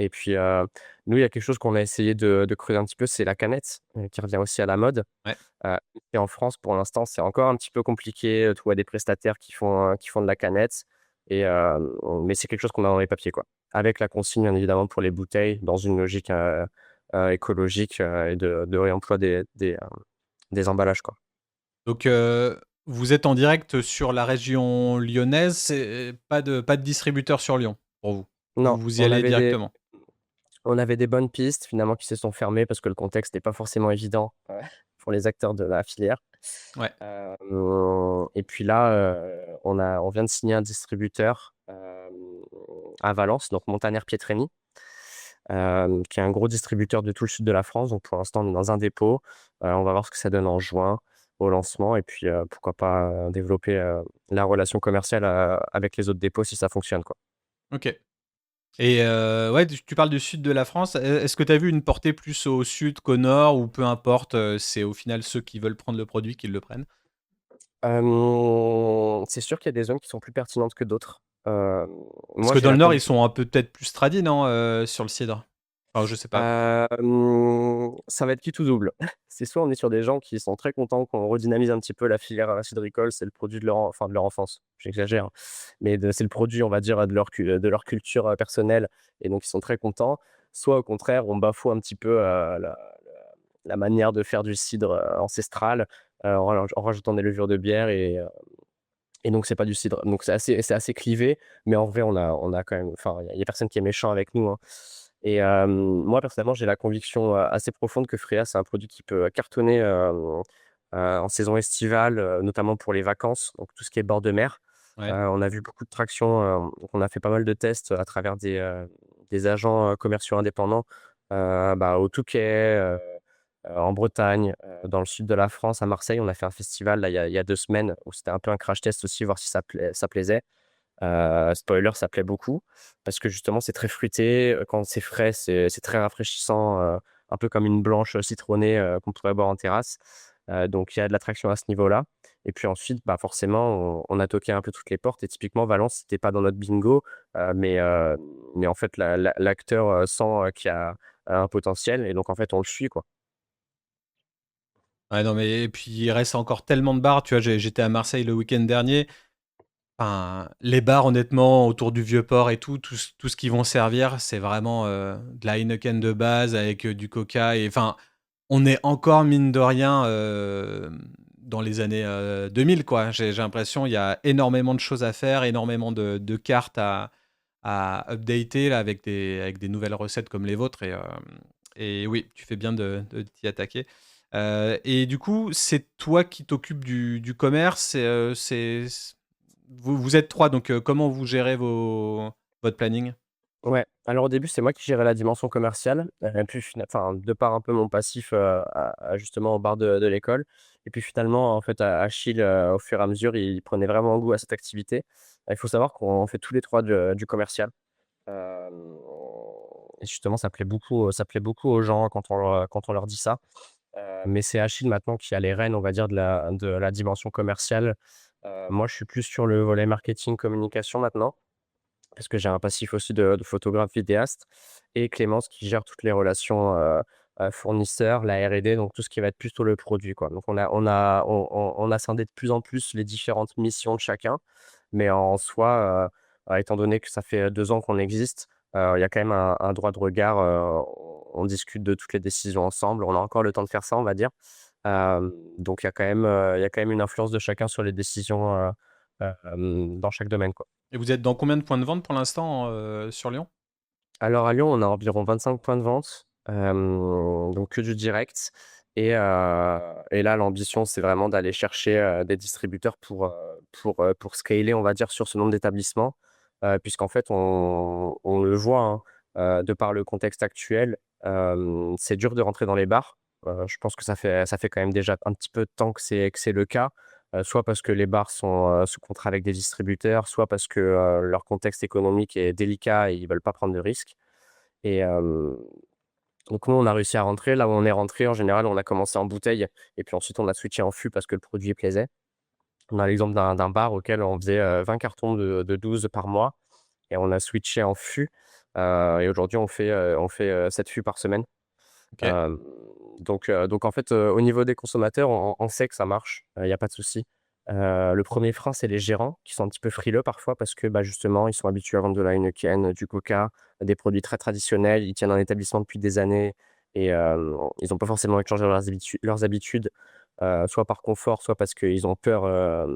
Et puis, nous, il y a quelque chose qu'on a essayé de creuser un petit peu, c'est la canette, qui revient aussi à la mode. Ouais. Heu et en France, pour l'instant, c'est encore un petit peu compliqué, de trouver des prestataires qui font de la canette et mais c'est quelque chose qu'on a dans les papiers, quoi. Avec la consigne, bien évidemment, pour les bouteilles, dans une logique, écologique, et de réemploi des emballages, quoi. Donc, vous êtes en direct sur la région lyonnaise, c'est pas de distributeur sur Lyon, pour vous? Non, Vous y on allez avait des directement? on avait des bonnes pistes, finalement, qui se sont fermées parce que le contexte n'est pas forcément évident, pour les acteurs de la filière. Ouais. Et puis là, on vient de signer un distributeur, à Valence, donc Montaner Pietremi, qui est un gros distributeur de tout le sud de la France. Donc pour l'instant, on est dans un dépôt. On va voir ce que ça donne en juin au lancement et puis, pourquoi pas, développer, la relation commerciale, avec les autres dépôts si ça fonctionne, quoi. OK. Et ouais, tu parles du sud de la France. Est-ce que tu as vu une portée plus au sud qu'au nord ou peu importe, c'est au final ceux qui veulent prendre le produit qui le prennent? C'est sûr qu'il y a des zones qui sont plus pertinentes que d'autres. Parce Moi, que j'ai dans le la nord, ils conviction. sont un peu peut-être plus tradis, non, sur le cidre? Enfin, je sais pas. Ça va être qui tout double. C'est soit on est sur des gens qui sont très contents qu'on redynamise un petit peu la filière cidricole, c'est le produit de leur enfance, j'exagère, hein, mais c'est le produit, on va dire, de leur culture, personnelle et donc ils sont très contents. Soit au contraire, on bafoue un petit peu, la manière de faire du cidre, ancestral, en rajoutant des levures de bière et donc c'est pas du cidre. Donc c'est assez clivé, mais en vrai on a quand même enfin il y a personne qui est méchant avec nous, hein. Et moi personnellement, j'ai la conviction, assez profonde que Freya, c'est un produit qui peut cartonner, en saison estivale, notamment pour les vacances, donc tout ce qui est bord de mer. Ouais. On a vu beaucoup de traction, donc on a fait pas mal de tests, à travers des agents, commerciaux indépendants, au Touquet, en Bretagne, dans le sud de la France, à Marseille. On a fait un festival là, il y a 2 semaines où c'était un peu un crash test aussi, voir si ça plaisait. Spoiler, ça plaît beaucoup parce que justement c'est très fruité, quand c'est frais, c'est très rafraîchissant, un peu comme une blanche, citronnée, qu'on pourrait boire en terrasse. Donc il y a de l'attraction à ce niveau-là. Et puis ensuite, bah, forcément, on a toqué un peu toutes les portes et typiquement Valence, c'était pas dans notre bingo, mais en fait l'acteur, sent, qu'il y a un potentiel et donc en fait on le suit, quoi. Ouais, non, mais et puis il reste encore tellement de bars, tu vois? J'étais à Marseille le week-end dernier. Enfin, les bars, honnêtement, autour du Vieux-Port et tout ce qu'ils vont servir, c'est vraiment, de la Heineken de base avec, du coca et enfin, on est encore mine de rien, dans les années, 2000 quoi. J'ai l'impression il y a énormément de choses à faire, énormément de cartes à updater là avec des nouvelles recettes comme les vôtres et oui, tu fais bien de t'y attaquer. Et du coup, c'est toi qui t'occupes du commerce vous êtes 3 donc comment vous gérez votre planning? Ouais, alors au début, c'est moi qui gérais la dimension commerciale, et puis enfin, de par un peu mon passif, justement au bar de l'école et puis finalement, en fait, Achille, au fur et à mesure, il prenait vraiment goût à cette activité. Il faut savoir qu'on fait tous les 3 du commercial, hem et justement, ça plaît beaucoup aux gens quand on leur dit ça, mais c'est Achille maintenant qui a les rênes, on va dire, de la dimension commerciale. Moi, je suis plus sur le volet marketing, communication maintenant. Parce que j'ai un passif aussi de photographe vidéaste et Clémence qui gère toutes les relations, fournisseurs, la R&D, donc tout ce qui va être plutôt le produit, quoi. Donc on a scindé de plus en plus les différentes missions de chacun, mais en soi, étant donné que ça fait 2 ans qu'on existe, il y a quand même un droit de regard, on discute de toutes les décisions ensemble. On a encore le temps de faire ça, on va dire. Donc il y a quand même une influence de chacun sur les décisions, dans chaque domaine, quoi. Et vous êtes dans combien de points de vente pour l'instant, sur Lyon? Alors à Lyon, on a environ 25 points de vente, donc que du direct et là l'ambition, c'est vraiment d'aller chercher, des distributeurs pour scaler, on va dire, sur ce nombre d'établissements, puisqu'en fait on le voit, hein, de par le contexte actuel, c'est dur de rentrer dans les bars. Je pense que ça fait quand même déjà un petit peu de temps que c'est le cas, soit parce que les bars sont, sous contrat avec des distributeurs, soit parce que, leur contexte économique est délicat et ils veulent pas prendre de risques et donc nous, on a réussi à rentrer. Là où on est rentré, en général, on a commencé en bouteille et puis ensuite on a switché en fût parce que le produit plaisait. On a l'exemple d'un bar auquel on faisait, 20 cartons de 12 par mois et on a switché en fût, et aujourd'hui on fait 7 fûts par semaine. OK. Hem, donc en fait, au niveau des consommateurs, on sait que ça marche, il y a pas de souci. Le 1er frein, c'est les gérants qui sont un petit peu frileux parfois parce que, bah, justement, ils sont habitués à vendre de la Heineken, du Coca, des produits très traditionnels. Ils tiennent un établissement depuis des années et ils ont pas forcément envie de changer leurs habitudes, soit par confort, soit parce qu'ils ont peur,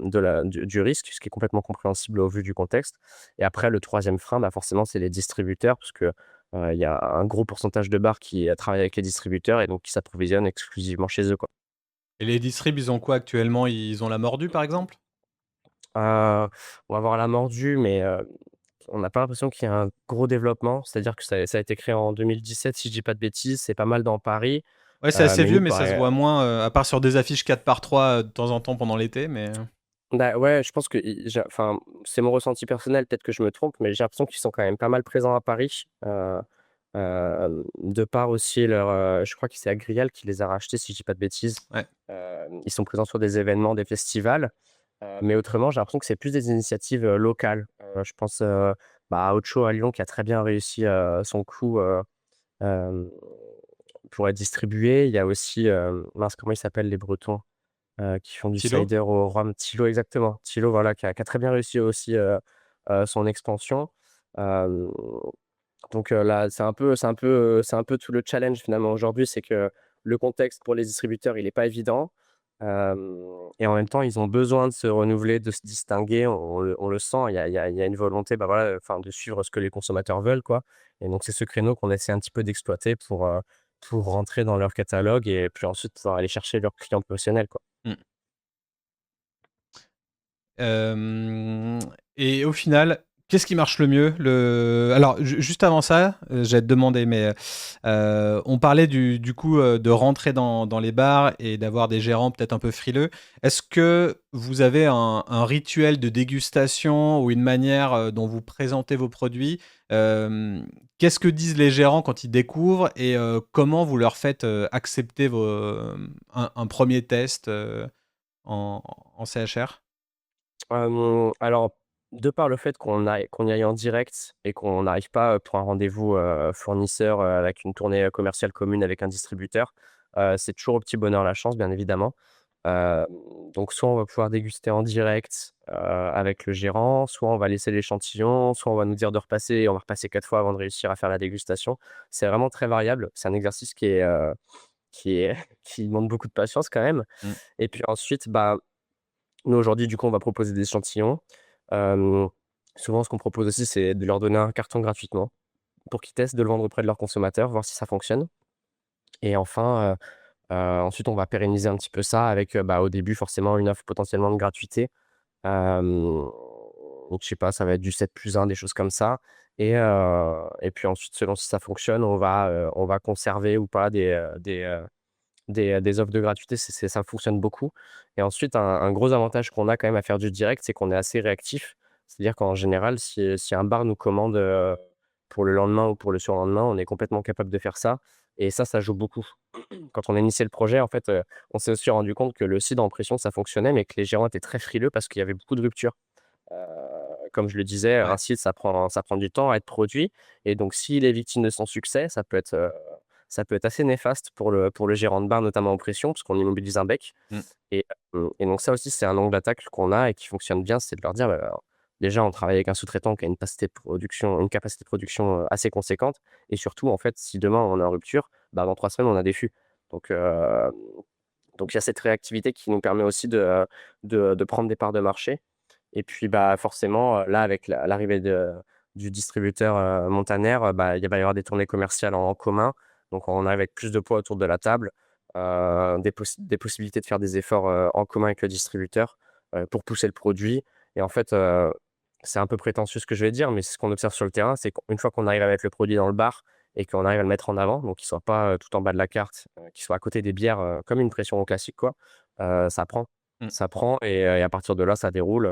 du risque, ce qui est complètement compréhensible au vu du contexte et après le 3e frein, bah, forcément, c'est les distributeurs parce que il y a un gros pourcentage de bars qui, travaillent avec les distributeurs et donc qui s'approvisionnent exclusivement chez eux, quoi. Et les distribs, ils ont quoi actuellement? Ils ont la mordue, par exemple? On va avoir la mordue, mais on n'a pas l'impression qu'il y a un gros développement. C'est-à-dire que ça a été créé en 2017, si je dis pas de bêtises. C'est pas mal dans Paris, Ouais, c'est assez mais vieux, nous, mais ça se pareil, voit moins, à part sur des affiches 4x3, de temps en temps pendant l'été, mais bah, ouais, je pense que enfin, c'est mon ressenti personnel, peut-être que je me trompe, mais j'ai l'impression qu'ils sont quand même pas mal présents à Paris, de par aussi je crois que c'est Agrial qui les a rachetés, si je dis pas de bêtises. ouais. Ils sont présents sur des événements, des festivals, mais autrement, j'ai l'impression que c'est plus des initiatives, locales. Je pense, bah, à Ocho à Lyon qui a très bien réussi, son coup, hem, pour être distribué. Il y a aussi, mince, comment ils s'appellent les Bretons? Qui font du Thilo? cider au rhum. Thilo, exactement. Thilo, voilà, qui a très bien réussi aussi, son expansion. Hem, donc là, c'est un peu tout le challenge finalement aujourd'hui, c'est que le contexte pour les distributeurs, il est pas évident, et en même temps, ils ont besoin de se renouveler, de se distinguer. On le sent, il y a une volonté, bah, voilà, enfin, de suivre ce que les consommateurs veulent, quoi et donc c'est ce créneau qu'on essaie un petit peu d'exploiter pour rentrer dans leur catalogue et puis ensuite pouvoir aller chercher leurs clients professionnels, quoi. Mmh. Hem Et au final, Qu'est-ce qui marche le mieux? Alors, juste avant ça, j'allais te demander, mais on parlait du coup de rentrer dans les bars et d'avoir des gérants peut-être un peu frileux. Est-ce que vous avez un rituel de dégustation ou une manière dont vous présentez vos produits? Euh, Qu'est-ce que disent les gérants quand ils découvrent et comment vous leur faites accepter un premier test en, en CHR? Alors, de par le fait qu'on y aille en direct et qu'on n'arrive pas, pour un rendez-vous, fournisseur, avec une tournée, commerciale commune avec un distributeur, c'est toujours au petit bonheur la chance, bien évidemment. Hem, donc soit on va pouvoir déguster en direct, avec le gérant, soit on va laisser l'échantillon, soit on va nous dire de repasser et on va repasser 4 fois avant de réussir à faire la dégustation. C'est vraiment très variable. C'est un exercice qui est qui demande beaucoup de patience quand même. Mm. Et puis ensuite, bah, nous, aujourd'hui, du coup, on va proposer des échantillons. Hem, Souvent, ce qu'on propose aussi, c'est de leur donner un carton gratuitement pour qu'ils testent, de le vendre auprès de leurs consommateurs, voir si ça fonctionne. Et enfin, ensuite, on va pérenniser un petit peu ça avec, bah, au début, forcément, une offre potentiellement de gratuité. Hem, donc je sais pas, ça va être du 7+1, des choses comme ça. Et puis ensuite, selon si ça fonctionne, on va conserver ou pas des offres de gratuité, ça fonctionne beaucoup. Et ensuite, un gros avantage qu'on a quand même à faire du direct, c'est qu'on est assez réactif. C'est-à-dire qu'en général, si un bar nous commande, pour le lendemain ou pour le surlendemain, on est complètement capable de faire ça. Et ça joue beaucoup. Quand on a initié le projet, en fait, on s'est aussi rendu compte que le cidre en pression, ça fonctionnait, mais que les gérants étaient très frileux parce qu'il y avait beaucoup de ruptures. Heu, Comme je le disais, Ouais. un cidre, ça prend du temps à être produit. Et donc s'il est victime de son succès, ça peut être assez néfaste pour le gérant de bar, notamment en pression, parce qu'on immobilise un bec. Mm. Et donc ça aussi, c'est un angle d'attaque qu'on a et qui fonctionne bien, c'est de leur dire: «Bah, alors, déjà, on travaille avec un sous-traitant qui a une capacité de production, assez conséquente. Et surtout, en fait, si demain on est en rupture, bah, dans 3 semaines, on a des fûts». Donc il y a cette réactivité qui nous permet aussi de prendre des parts de marché. Et puis, bah, forcément, là, avec l'arrivée du distributeur, Montaner, bah, il va y avoir des tournées commerciales en commun. Donc on arrive avec plus de poids autour de la table, des possibilités de faire des efforts, en commun avec le distributeur, pour pousser le produit. Et en fait, c'est un peu prétentieux ce que je vais dire, mais ce qu'on observe sur le terrain, c'est qu'une fois qu'on arrive à mettre le produit dans le bar et qu'on arrive à le mettre en avant, donc qu'il soit pas, tout en bas de la carte, qu'il soit à côté des bières, comme une pression classique quoi, ça prend. Mm. Ça prend. Et à partir de là, ça déroule.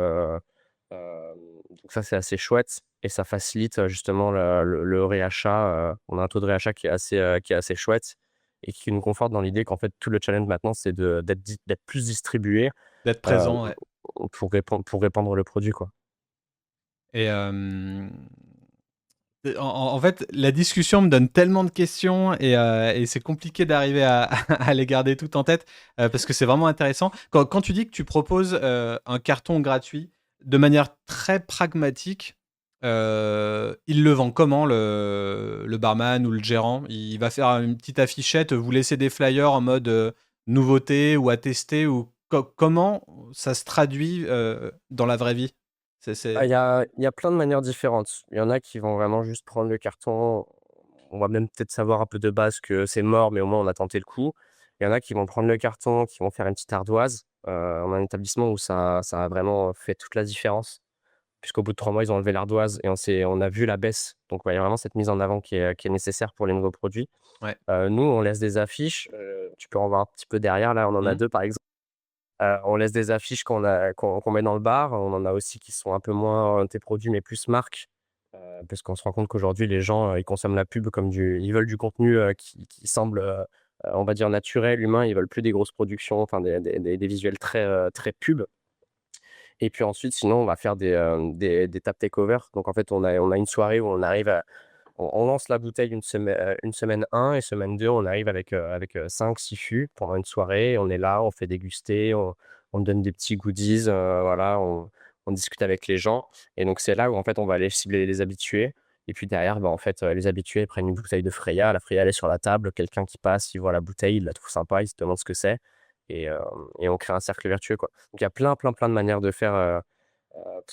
Donc ça, c'est assez chouette et ça facilite, justement le réachat. On a un taux de réachat qui est assez chouette et qui nous conforte dans l'idée qu'en fait, tout le challenge maintenant, c'est d'être plus distribué, D'être hem, présent, ouais. pour répandre le produit, quoi. Et en fait, la discussion me donne tellement de questions et c'est compliqué d'arriver à, à les garder toutes en tête parce que c'est vraiment intéressant. Quand tu dis que tu proposes un carton gratuit de manière très pragmatique, il le vend comment le barman ou le gérant? Il va faire une petite affichette, vous laissez des flyers en mode nouveauté ou à tester ou comment ça se traduit dans la vraie vie? Ah, il y a plein de manières différentes. Il y en a qui vont vraiment juste prendre le carton. On va même peut-être savoir un peu de base que c'est mort, mais au moins on a tenté le coup. Il y en a qui vont prendre le carton, qui vont faire une petite ardoise. On a un établissement où ça a vraiment fait toute la différence, puisqu'au bout de 3 mois, ils ont enlevé l'ardoise et on a vu la baisse. Donc ouais, il y a vraiment cette mise en avant qui est nécessaire pour les nouveaux produits. Ouais. Nous, on laisse des affiches, tu peux en voir un petit peu derrière, là, on en a Mmh. 2 par exemple. On laisse des affiches qu'on met dans le bar. On en a aussi qui sont un peu moins orientés produits, mais plus marques, parce qu'on se rend compte qu'aujourd'hui les gens, ils consomment la pub comme ils veulent du contenu, qui semble, on va dire naturel, humain. Ils veulent plus des grosses productions, enfin des visuels très pub. Et puis ensuite, sinon, on va faire des tap takeover. Donc en fait, on a une soirée où on lance la bouteille une semaine 1 et semaine 2, on arrive avec 5-6 fûts pendant une soirée. On est là, on fait déguster, on donne des petits goodies, voilà, on discute avec les gens. Et donc c'est là où en fait on va aller cibler les habitués. Et puis derrière, bah, en fait, les habitués prennent une bouteille de Freya. La Freya, elle est sur la table. Quelqu'un qui passe, il voit la bouteille, il la trouve sympa, il se demande ce que c'est. Et on crée un cercle vertueux, quoi. Donc il y a plein, plein, plein de manières de faire,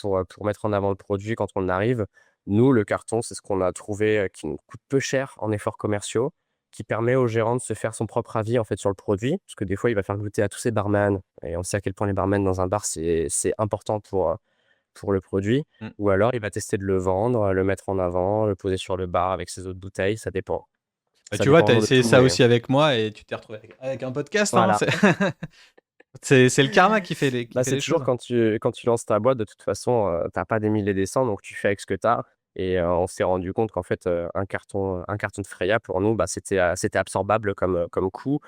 pour mettre en avant le produit quand on arrive. Nous, le carton, c'est ce qu'on a trouvé, qui nous coûte peu cher en efforts commerciaux, qui permet au gérant de se faire son propre avis, en fait, sur le produit. Parce que des fois, il va faire goûter à tous ses barman et on sait à quel point les barman dans un bar, c'est important pour le produit, Mmh. ou alors il va tester de le vendre, le mettre en avant, le poser sur le bar avec ses autres bouteilles, ça dépend. Bah, Ça tu vois, dépend tu as vraiment de essayé tout, ça mais aussi avec moi et tu t'es retrouvé avec un podcast, hein, voilà. c'est le karma qui Bah, fait c'est les toujours choses. quand tu lances ta boîte, de toute façon, tu pas des milliers et des cents, donc tu fais avec ce que tu as et on s'est rendu compte qu'en fait, un carton de Freia pour nous, bah, c'était absorbable comme coût,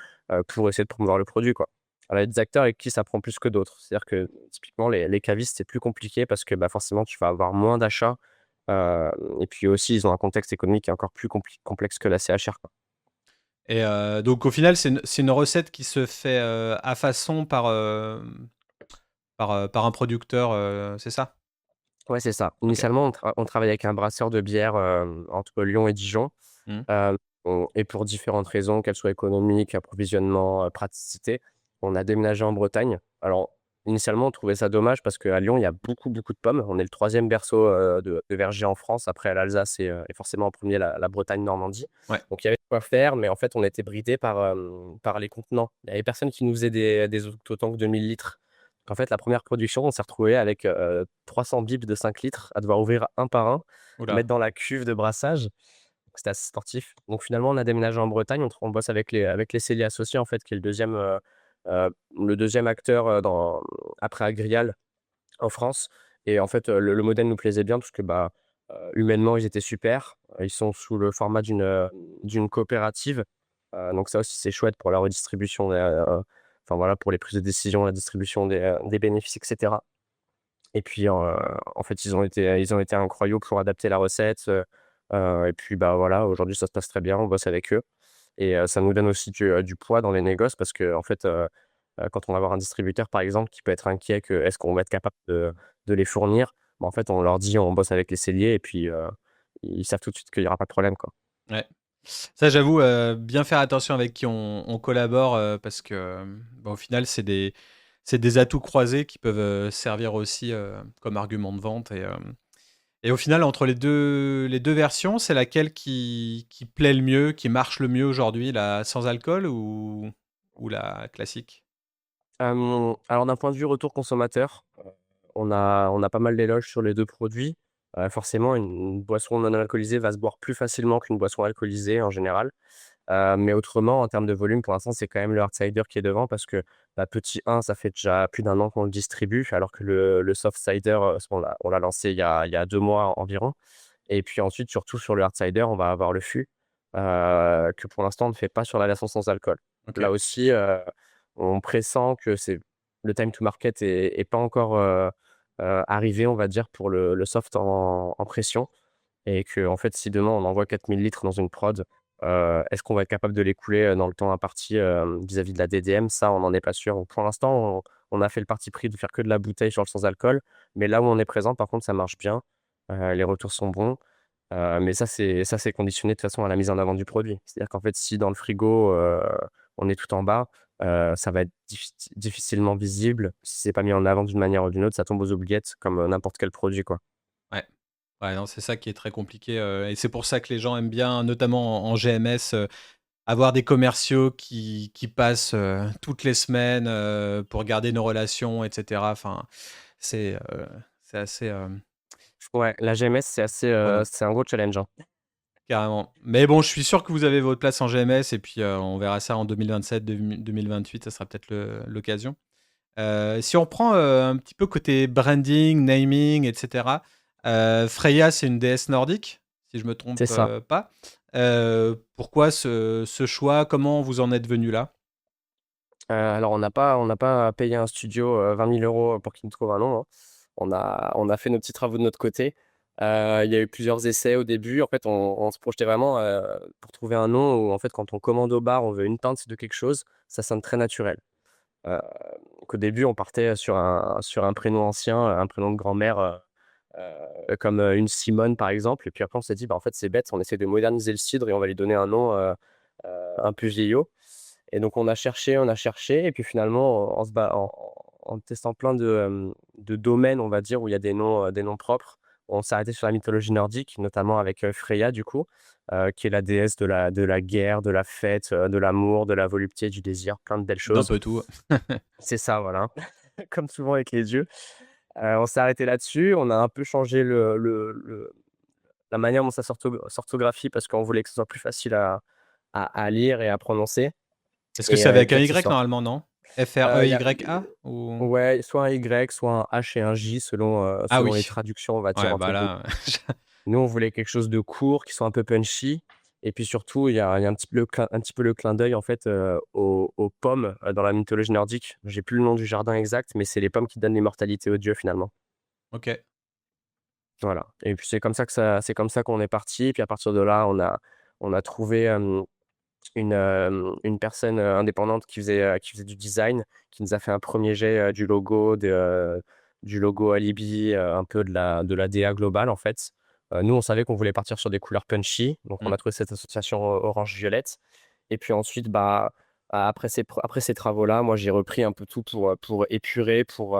pour essayer de promouvoir le produit, quoi. Alors il y a des acteurs avec qui ça prend plus que d'autres. C'est-à-dire que typiquement les cavistes, c'est plus compliqué parce que, bah, forcément tu vas avoir moins d'achats, heu et puis aussi ils ont un contexte économique qui est encore plus complexe que la CHR, quoi. Et donc au final, c'est une recette qui se fait, à façon par un producteur, c'est ça? Ouais, c'est ça. OK. Initialement, on travaille avec un brasseur de bière, entre Lyon et Dijon. Mmh. Hem, et pour différentes raisons, qu'elles soient économiques, approvisionnement, praticité, on a déménagé en Bretagne. Alors, initialement, on trouvait ça dommage parce qu'à Lyon, il y a beaucoup, beaucoup de pommes. On est le troisième berceau, de vergers en France, après l'Alsace et forcément en premier la Bretagne, Normandie. Ouais. Donc il y avait de quoi faire, mais en fait, on était bridés par les contenants. Il y avait personne qui nous faisait des autotanks de 1000 litres. En fait, la première production, on s'est retrouvé avec, 300 bibs de 5 litres à devoir ouvrir un par un, Ouh mettre là. dans la cuve de brassage. C'était assez sportif. Donc finalement, on a déménagé en Bretagne. On bosse avec les celliers associés, en fait, qui est le deuxième acteur, après Agrial en France. Et en fait, le modèle nous plaisait bien parce que, bah, humainement, ils étaient super. Ils sont sous le format d'une coopérative. Donc ça aussi, c'est chouette pour la redistribution enfin voilà, pour les prises de décision, la distribution des bénéfices et cetera. Et puis, en fait, ils ont été incroyables pour adapter la recette, et puis, bah, voilà, aujourd'hui, ça se passe très bien, on bosse avec eux et ça nous donne aussi du poids dans les négoces parce qu'en fait, quand on va avoir un distributeur, par exemple, qui peut être inquiet que est-ce qu'on va être capable de les fournir? Bah, en fait, on leur dit: «On bosse avec les celliers» et puis, ils savent tout de suite qu'il y aura pas de problème, quoi. Ouais. Ça, j'avoue, bien faire attention avec qui on collabore, parce que, bah, au final, c'est des atouts croisés qui peuvent, servir aussi, comme argument de vente et au final, entre les deux versions, c'est laquelle qui plaît le mieux, qui marche le mieux aujourd'hui, la sans alcool ou la classique? Alors d'un point de vue retour consommateur, on a pas mal d'éloges sur les 2 produits. Forcément, une boisson non alcoolisée va se boire plus facilement qu'une boisson alcoolisée en général. Mais autrement, en termes de volume, pour l'instant, c'est quand même le hard cider qui est devant parce que, bah, petit 1, ça fait déjà plus d'un an qu'on le distribue, alors que le soft cider, on l'a lancé il y a 2 mois environ. Et puis ensuite, surtout sur le hard cider, on va avoir le fût, que pour l'instant, on ne fait pas sur la version sans alcool. OK. Là aussi, on pressent que le time to market est pas encore, arrivé, on va dire, pour le soft en pression. Et qu'en fait, si demain on envoie 4000 litres dans une prod, est-ce qu'on va être capable de l'écouler, dans le temps imparti, vis-à-vis de la DDM? Ça, on n'en est pas sûr. Donc pour l'instant, on a fait le parti pris de faire que de la bouteille sur le sans alcool, mais là où on est présent, par contre, ça marche bien. Les retours sont bons, mais ça c'est conditionné de toute façon à la mise en avant du produit. C'est-à-dire qu'en fait, si dans le frigo, on est tout en bas, ça va être difficilement visible. Si c'est pas mis en avant d'une manière ou d'une autre, ça tombe aux oubliettes comme, n'importe quel produit, quoi. Ouais. Ouais, non, c'est ça qui est très compliqué, et c'est pour ça que les gens aiment bien, notamment en GMS, avoir des commerciaux qui passent, toutes les semaines, pour garder nos relations et cetera. Enfin, c'est assez, Ouais, la GMS, c'est assez, prenant, c'est un gros challenge, hein. carrément. Mais bon, je suis sûr que vous avez votre place en GMS et puis, on verra ça en 2027, 2028, ça sera peut-être l'occasion. Si on prend, un petit peu côté branding, naming et cetera, Freya, c'est une déesse nordique, si je me trompe, C'est ça. pas. Pourquoi ce choix? Comment vous en êtes venu là? Alors on n'a pas payé un studio, 20 000 € pour qu'il nous trouve un nom, hein. On a fait nos petits travaux de notre côté. Il y a eu plusieurs essais au début. En fait, on se projetait vraiment, pour trouver un nom où en fait, quand on commande au bar, on veut une pinte de quelque chose, ça sonne très naturel. Heu, donc au début, on partait sur un prénom ancien, un prénom de grand-mère, comme, une Simone par exemple et puis après on s'est dit: «Bah, en fait, c'est bête, on essaie de moderniser le cidre et on va lui donner un nom, un peu vieillot». Et donc on a cherché et puis finalement en testant plein de domaines, on va dire, où il y a des noms propres, on s'est arrêté sur la mythologie nordique, notamment avec, Freya du coup, qui est la déesse de la guerre, de la fête, de l'amour, de la volupté, du désir, plein de belles D'un choses. peu tout. C'est ça, voilà, comme souvent avec les dieux. On s'est arrêté là-dessus. On a un peu changé la manière dont ça s'orthographie parce qu'on voulait que ce soit plus facile à lire et à prononcer Est-ce que c'est et avec puis un que ce Y soit normalement, non? il y a F-R-E-Y-A ou? ouais, soit un Y, soit un H et un J Ah selon les oui, traductions, on va dire, ouais, entre bah groupes. là, Nous, on voulait quelque chose de court, qui soit un peu punchy et puis surtout, il y a un petit peu le clin d'œil, en fait, aux pommes, dans la mythologie nordique. J'ai plus le nom du jardin exact, mais c'est les pommes qui donnent l'immortalité aux dieux, finalement. OK. Voilà et puis c'est comme ça qu'on est parti. Puis à partir de là, on a trouvé, une personne, indépendante qui faisait du design, qui nous a fait un premier jet, du logo Alibi, un peu de la DA globale, en fait. Nous, on savait qu'on voulait partir sur des couleurs punchy, donc on Mmh. a trouvé cette association orange-violette et puis ensuite, bah, après ces travaux-là, moi, j'ai repris un peu tout pour épurer, pour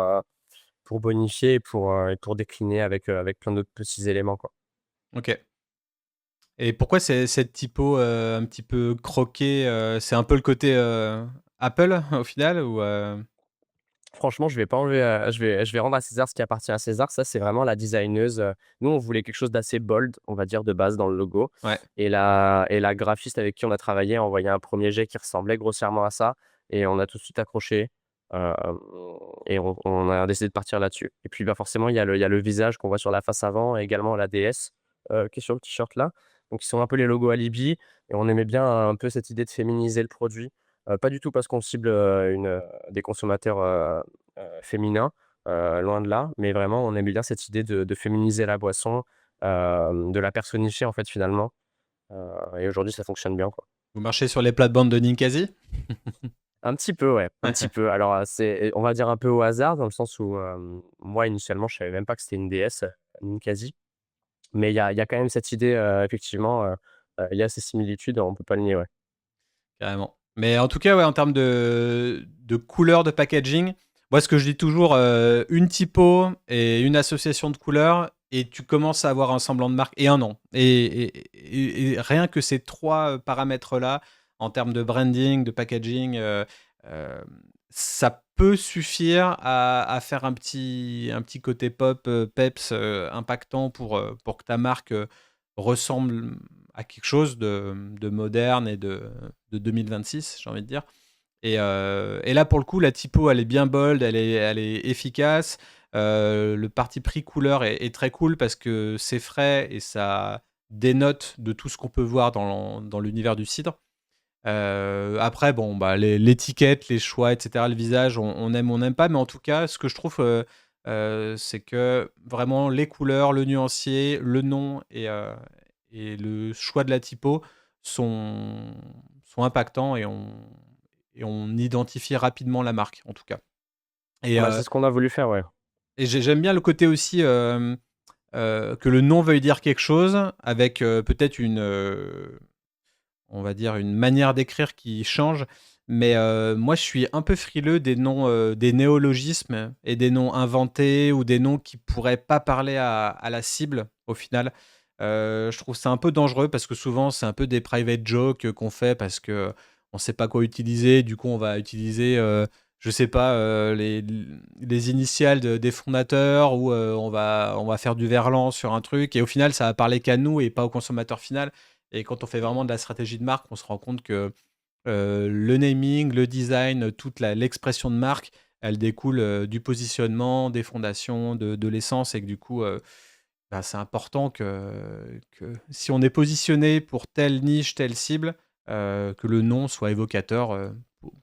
bonifier et pour décliner avec plein d'autres petits éléments, quoi. OK. Et pourquoi c'est cette typo, un petit peu croquée, c'est un peu le côté, Apple au final ou? Franchement, je vais pas enlever, je vais rendre à César ce qui appartient à César. Ça, c'est vraiment la designeuse, nous, on voulait quelque chose d'assez bold, on va dire, de base dans le logo Ouais, et la graphiste avec qui on a travaillé a envoyé un premier jet qui ressemblait grossièrement à ça et on a tout de suite accroché, hem et on a décidé de partir là-dessus et puis, bah, forcément, il y a le visage qu'on voit sur la face avant et également la déesse, qui est sur le t-shirt là. Donc ils sont un peu les logos Alibi et on aimait bien un peu cette idée de féminiser le produit, pas du tout parce qu'on cible, des consommateurs, féminins, loin de là, mais vraiment on aimait bien cette idée de féminiser la boisson, de la personnifier en fait finalement, et aujourd'hui ça fonctionne bien, quoi. vous marchez sur les plates-bandes de Ninkasi? Un petit peu, ouais, un petit peu. Alors, c'est on va dire un peu au hasard dans le sens où, moi initialement je savais même pas que c'était une déesse, Ninkasi, mais il y a quand même cette idée, effectivement, il y a ces similitudes, on peut pas le nier, ouais. Carrément. Mais en tout cas, ouais, en termes de couleurs de packaging, moi, ce que je dis toujours, une typo et une association de couleurs, et tu commences à avoir un semblant de marque et un nom. Et rien que ces trois paramètres-là, en termes de branding, de packaging, euh, ça peut suffire à faire un petit côté pop, peps, impactant pour que ta marque ressemble à quelque chose de moderne et de 2026, j'ai envie de dire. Et là, pour le coup, la typo, elle est bien bold, elle est efficace. Le parti pris couleur est très cool parce que c'est frais et ça dénote de tout ce qu'on peut voir dans l'univers du cidre. Après, bon, bah, l'étiquette, les choix, etc., le visage, on aime, on n'aime pas, mais en tout cas, ce que je trouve, c'est que vraiment les couleurs, le nuancier, le nom et le choix de la typo sont, sont impactants et on identifie rapidement la marque, en tout cas. Et, Bah, c'est ce qu'on a voulu faire, ouais. j'aime bien le côté aussi que le nom veuille dire quelque chose, avec peut-être on va dire, une manière d'écrire qui change. Mais moi, je suis un peu frileux des noms, des néologismes et des noms inventés ou des noms qui pourraient pas parler à la cible au final. Je trouve ça un peu dangereux parce que souvent, c'est un peu des private jokes qu'on fait parce que on sait pas quoi utiliser. Du coup, on va utiliser, je sais pas, les initiales des fondateurs ou on va faire du verlan sur un truc et au final, ça va parler qu'à nous et pas au consommateur final. Et quand on fait vraiment de la stratégie de marque, on se rend compte que le naming, le design, toute l'expression de marque, elle découle du positionnement, des fondations, de l'essence, et que du coup, bah, c'est important que si on est positionné pour telle niche, telle cible, que le nom soit évocateur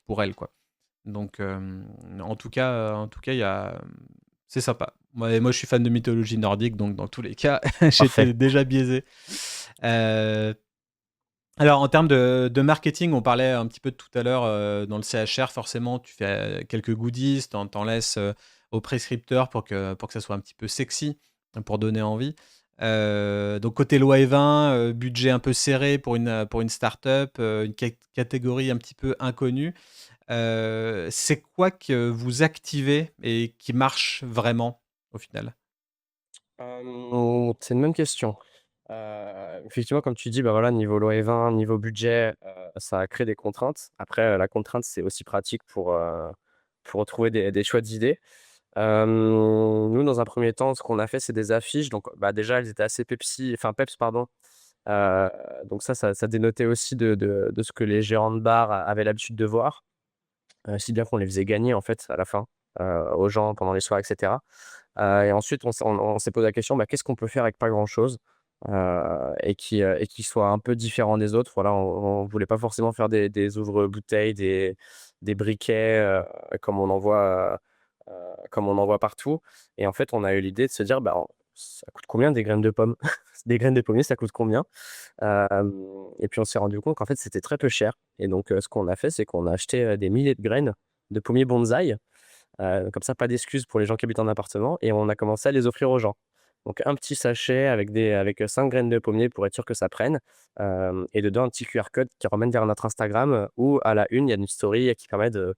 pour elle, quoi. Donc, en tout cas, c'est sympa. Moi, je suis fan de mythologie nordique, donc dans tous les cas, Parfait. j'étais déjà biaisé. Euh, alors, en termes de marketing, on parlait un petit peu tout à l'heure dans le CHR, forcément, tu fais quelques goodies, t'en laisses aux prescripteurs pour que ça soit un petit peu sexy, pour donner envie. Donc, côté loi E20, budget un peu serré pour une start-up, une catégorie un petit peu inconnue. C'est quoi que vous activez et qui marche vraiment au final? C'est une bonne question. Effectivement, comme tu dis, bah, voilà, niveau loi E20, niveau budget, ça a créé des contraintes. Après, la contrainte, c'est aussi pratique pour trouver des chouettes idées. Nous, dans un premier temps, ce qu'on a fait, c'est des affiches. Donc, bah, déjà, elles étaient assez peps, pardon. Heu, donc ça dénotait aussi de ce que les gérants de bar avaient l'habitude de voir, si bien qu'on les faisait gagner, en fait, à la fin, aux gens pendant les soirées et cetera. Et ensuite, on s'est posé la question: «Bah, qu'est-ce qu'on peut faire avec pas grand-chose?» Et qui soit un peu différent des autres. Voilà, on voulait pas forcément faire des ouvre-bouteilles, des briquets, comme on en voit partout. Et en fait, on a eu l'idée de se dire: «Bah, ça coûte combien des graines de pommes?» Des graines de pommier, ça coûte combien? Et puis on s'est rendu compte qu'en fait, c'était très peu cher. Et donc ce qu'on a fait, c'est qu'on a acheté, des milliers de graines de pommiers bonsaï. Comme ça, pas d'excuses pour les gens qui habitent en appartement, et on a commencé à les offrir aux gens. Donc un petit sachet avec 5 graines de pommier pour être sûr que ça prenne, et dedans un petit QR code qui ramène vers notre Instagram, où à la une, il y a une story qui permet de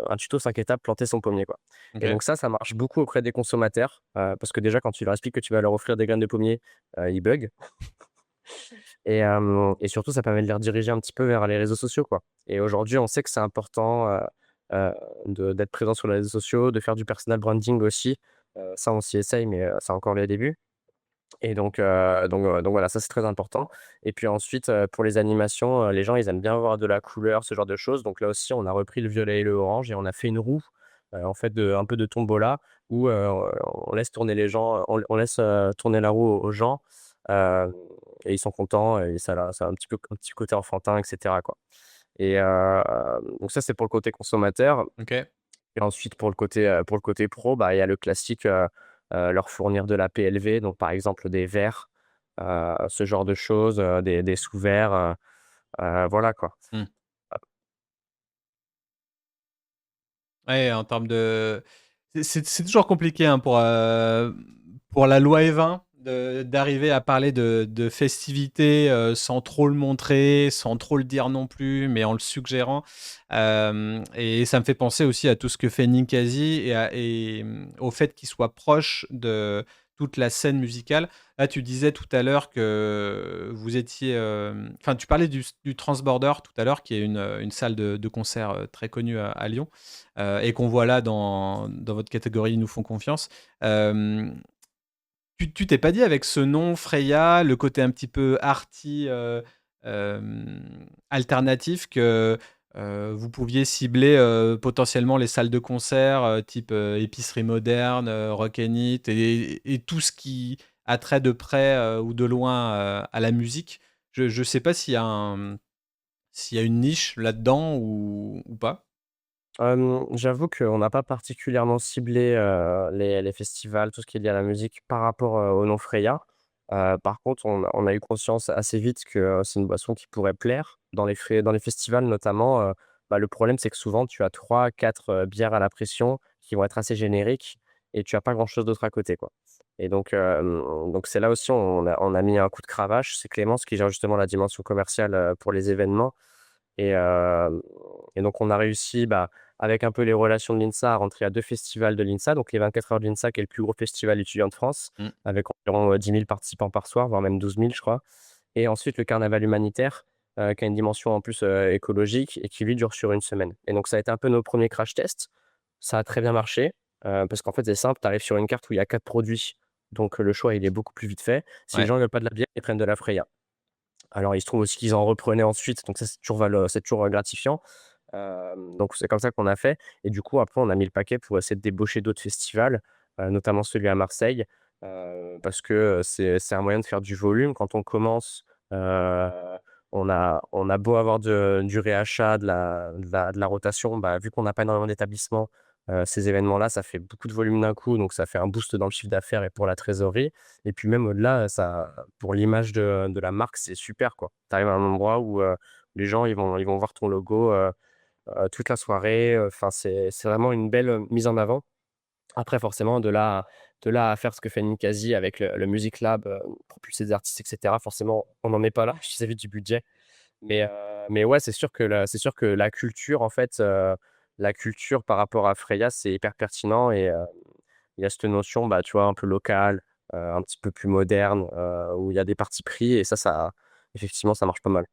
un tuto 5 étapes, planter son pommier, quoi. Et OK. donc ça marche beaucoup auprès des consommateurs, parce que déjà quand tu leur expliques que tu vas leur offrir des graines de pommier, ils bug. Et surtout ça permet de les rediriger un petit peu vers les réseaux sociaux, quoi. Et aujourd'hui, on sait que c'est important, heu, d'être présent sur les réseaux sociaux, de faire du personal branding aussi. Ça, on s'y essaye, mais c'est encore les débuts. Et donc voilà, ça, c'est très important. Et puis ensuite, pour les animations, les gens, ils aiment bien avoir de la couleur, ce genre de choses. Donc là aussi, on a repris le violet et le orange et on a fait une roue, en fait, un peu de tombola où, on laisse tourner les gens, on laisse, tourner la roue aux gens, hem et ils sont contents, et ça a un petit côté enfantin et cetera, quoi. Et donc ça, c'est pour le côté consommateur. OK. Et ensuite pour le côté pro, bah, il y a le classique, leur fournir de la PLV, donc par exemple des verres, ce genre de choses, des sous-verres, voilà, quoi. Mmh. Ouais, en termes de c'est toujours compliqué, hein, pour la loi Evin d'arriver à parler de festivités, sans trop le montrer, sans trop le dire non plus, mais en le suggérant. Et ça me fait penser aussi à tout ce que fait Ninkasi au fait qu'il soit proche de toute la scène musicale. Là, tu disais tout à l'heure que vous étiez, enfin, tu parlais du Transborder tout à l'heure, qui est une salle de concert, très connue à Lyon. Et qu'on voit là dans votre catégorie «Ils nous font confiance». Hem, tu t'es pas dit avec ce nom Freya, le côté un petit peu arty, alternatif que, vous pouviez cibler, potentiellement les salles de concert, type, épicerie moderne, Rock and Eat et tout ce qui a trait de près, ou de loin, à la musique? Je sais pas s'il y a une niche là-dedans ou pas? J'avoue qu'on n'a pas particulièrement ciblé, les festivals, tout ce qui est lié à la musique par rapport, au nom Freya. Par contre, on a eu conscience assez vite que, c'est une boisson qui pourrait plaire. Dans les festivals notamment, bah, le problème, c'est que souvent tu as 3-4 bières à la pression qui vont être assez génériques et tu as pas grand chose d'autre à côté, quoi. Et donc c'est là aussi on a mis un coup de cravache. C'est Clémence qui gère justement la dimension commerciale, pour les événements. Et hem et donc on a réussi, bah, avec un peu les relations de l'INSA, à rentrer à 2 festivals de l'INSA, donc les 24 heures de l'INSA, qui est le plus gros festival étudiant de France, Mmh. avec environ, 10 000 participants par soir, voire même 12 000, je crois. Et ensuite le carnaval humanitaire, qui a une dimension en plus, écologique, et qui lui dure sur une semaine. Et donc ça a été un peu nos premiers crash tests. Ça a très bien marché, parce qu'en fait c'est simple, tu arrives sur une carte où il y a 4 produits, donc le choix il est beaucoup plus vite fait. Si les Ouais. gens ne veulent pas de la bière, ils prennent de la Freya. Alors il se trouve aussi qu'ils en reprenaient ensuite, donc ça c'est toujours, gratifiant. Donc c'est comme ça qu'on a fait. Et du coup après on a mis le paquet pour essayer de débaucher d'autres festivals, notamment celui à Marseille, parce que, c'est un moyen de faire du volume quand on commence. On a beau avoir du réachat, de la rotation, bah, vu qu'on n'a pas énormément d'établissements, ces événements-là, ça fait beaucoup de volume d'un coup, donc ça fait un boost dans le chiffre d'affaires et pour la trésorerie. Et puis même au-delà, ça pour l'image de la marque, c'est super, quoi. Tu arrives à un endroit où, les gens ils vont voir ton logo, toute la soirée, enfin c'est vraiment une belle, mise en avant. Après forcément de là à faire ce que fait Ninkasi avec le Music Lab, propulser des artistes et cetera, forcément on n'en est pas là vis-à-vis du budget. Mais ouais, c'est sûr que la culture en fait, la culture par rapport à Freya, c'est hyper pertinent. Et il y a cette notion, bah, tu vois, un peu locale, un petit peu plus moderne, où il y a des partis pris, et ça effectivement, ça marche pas mal.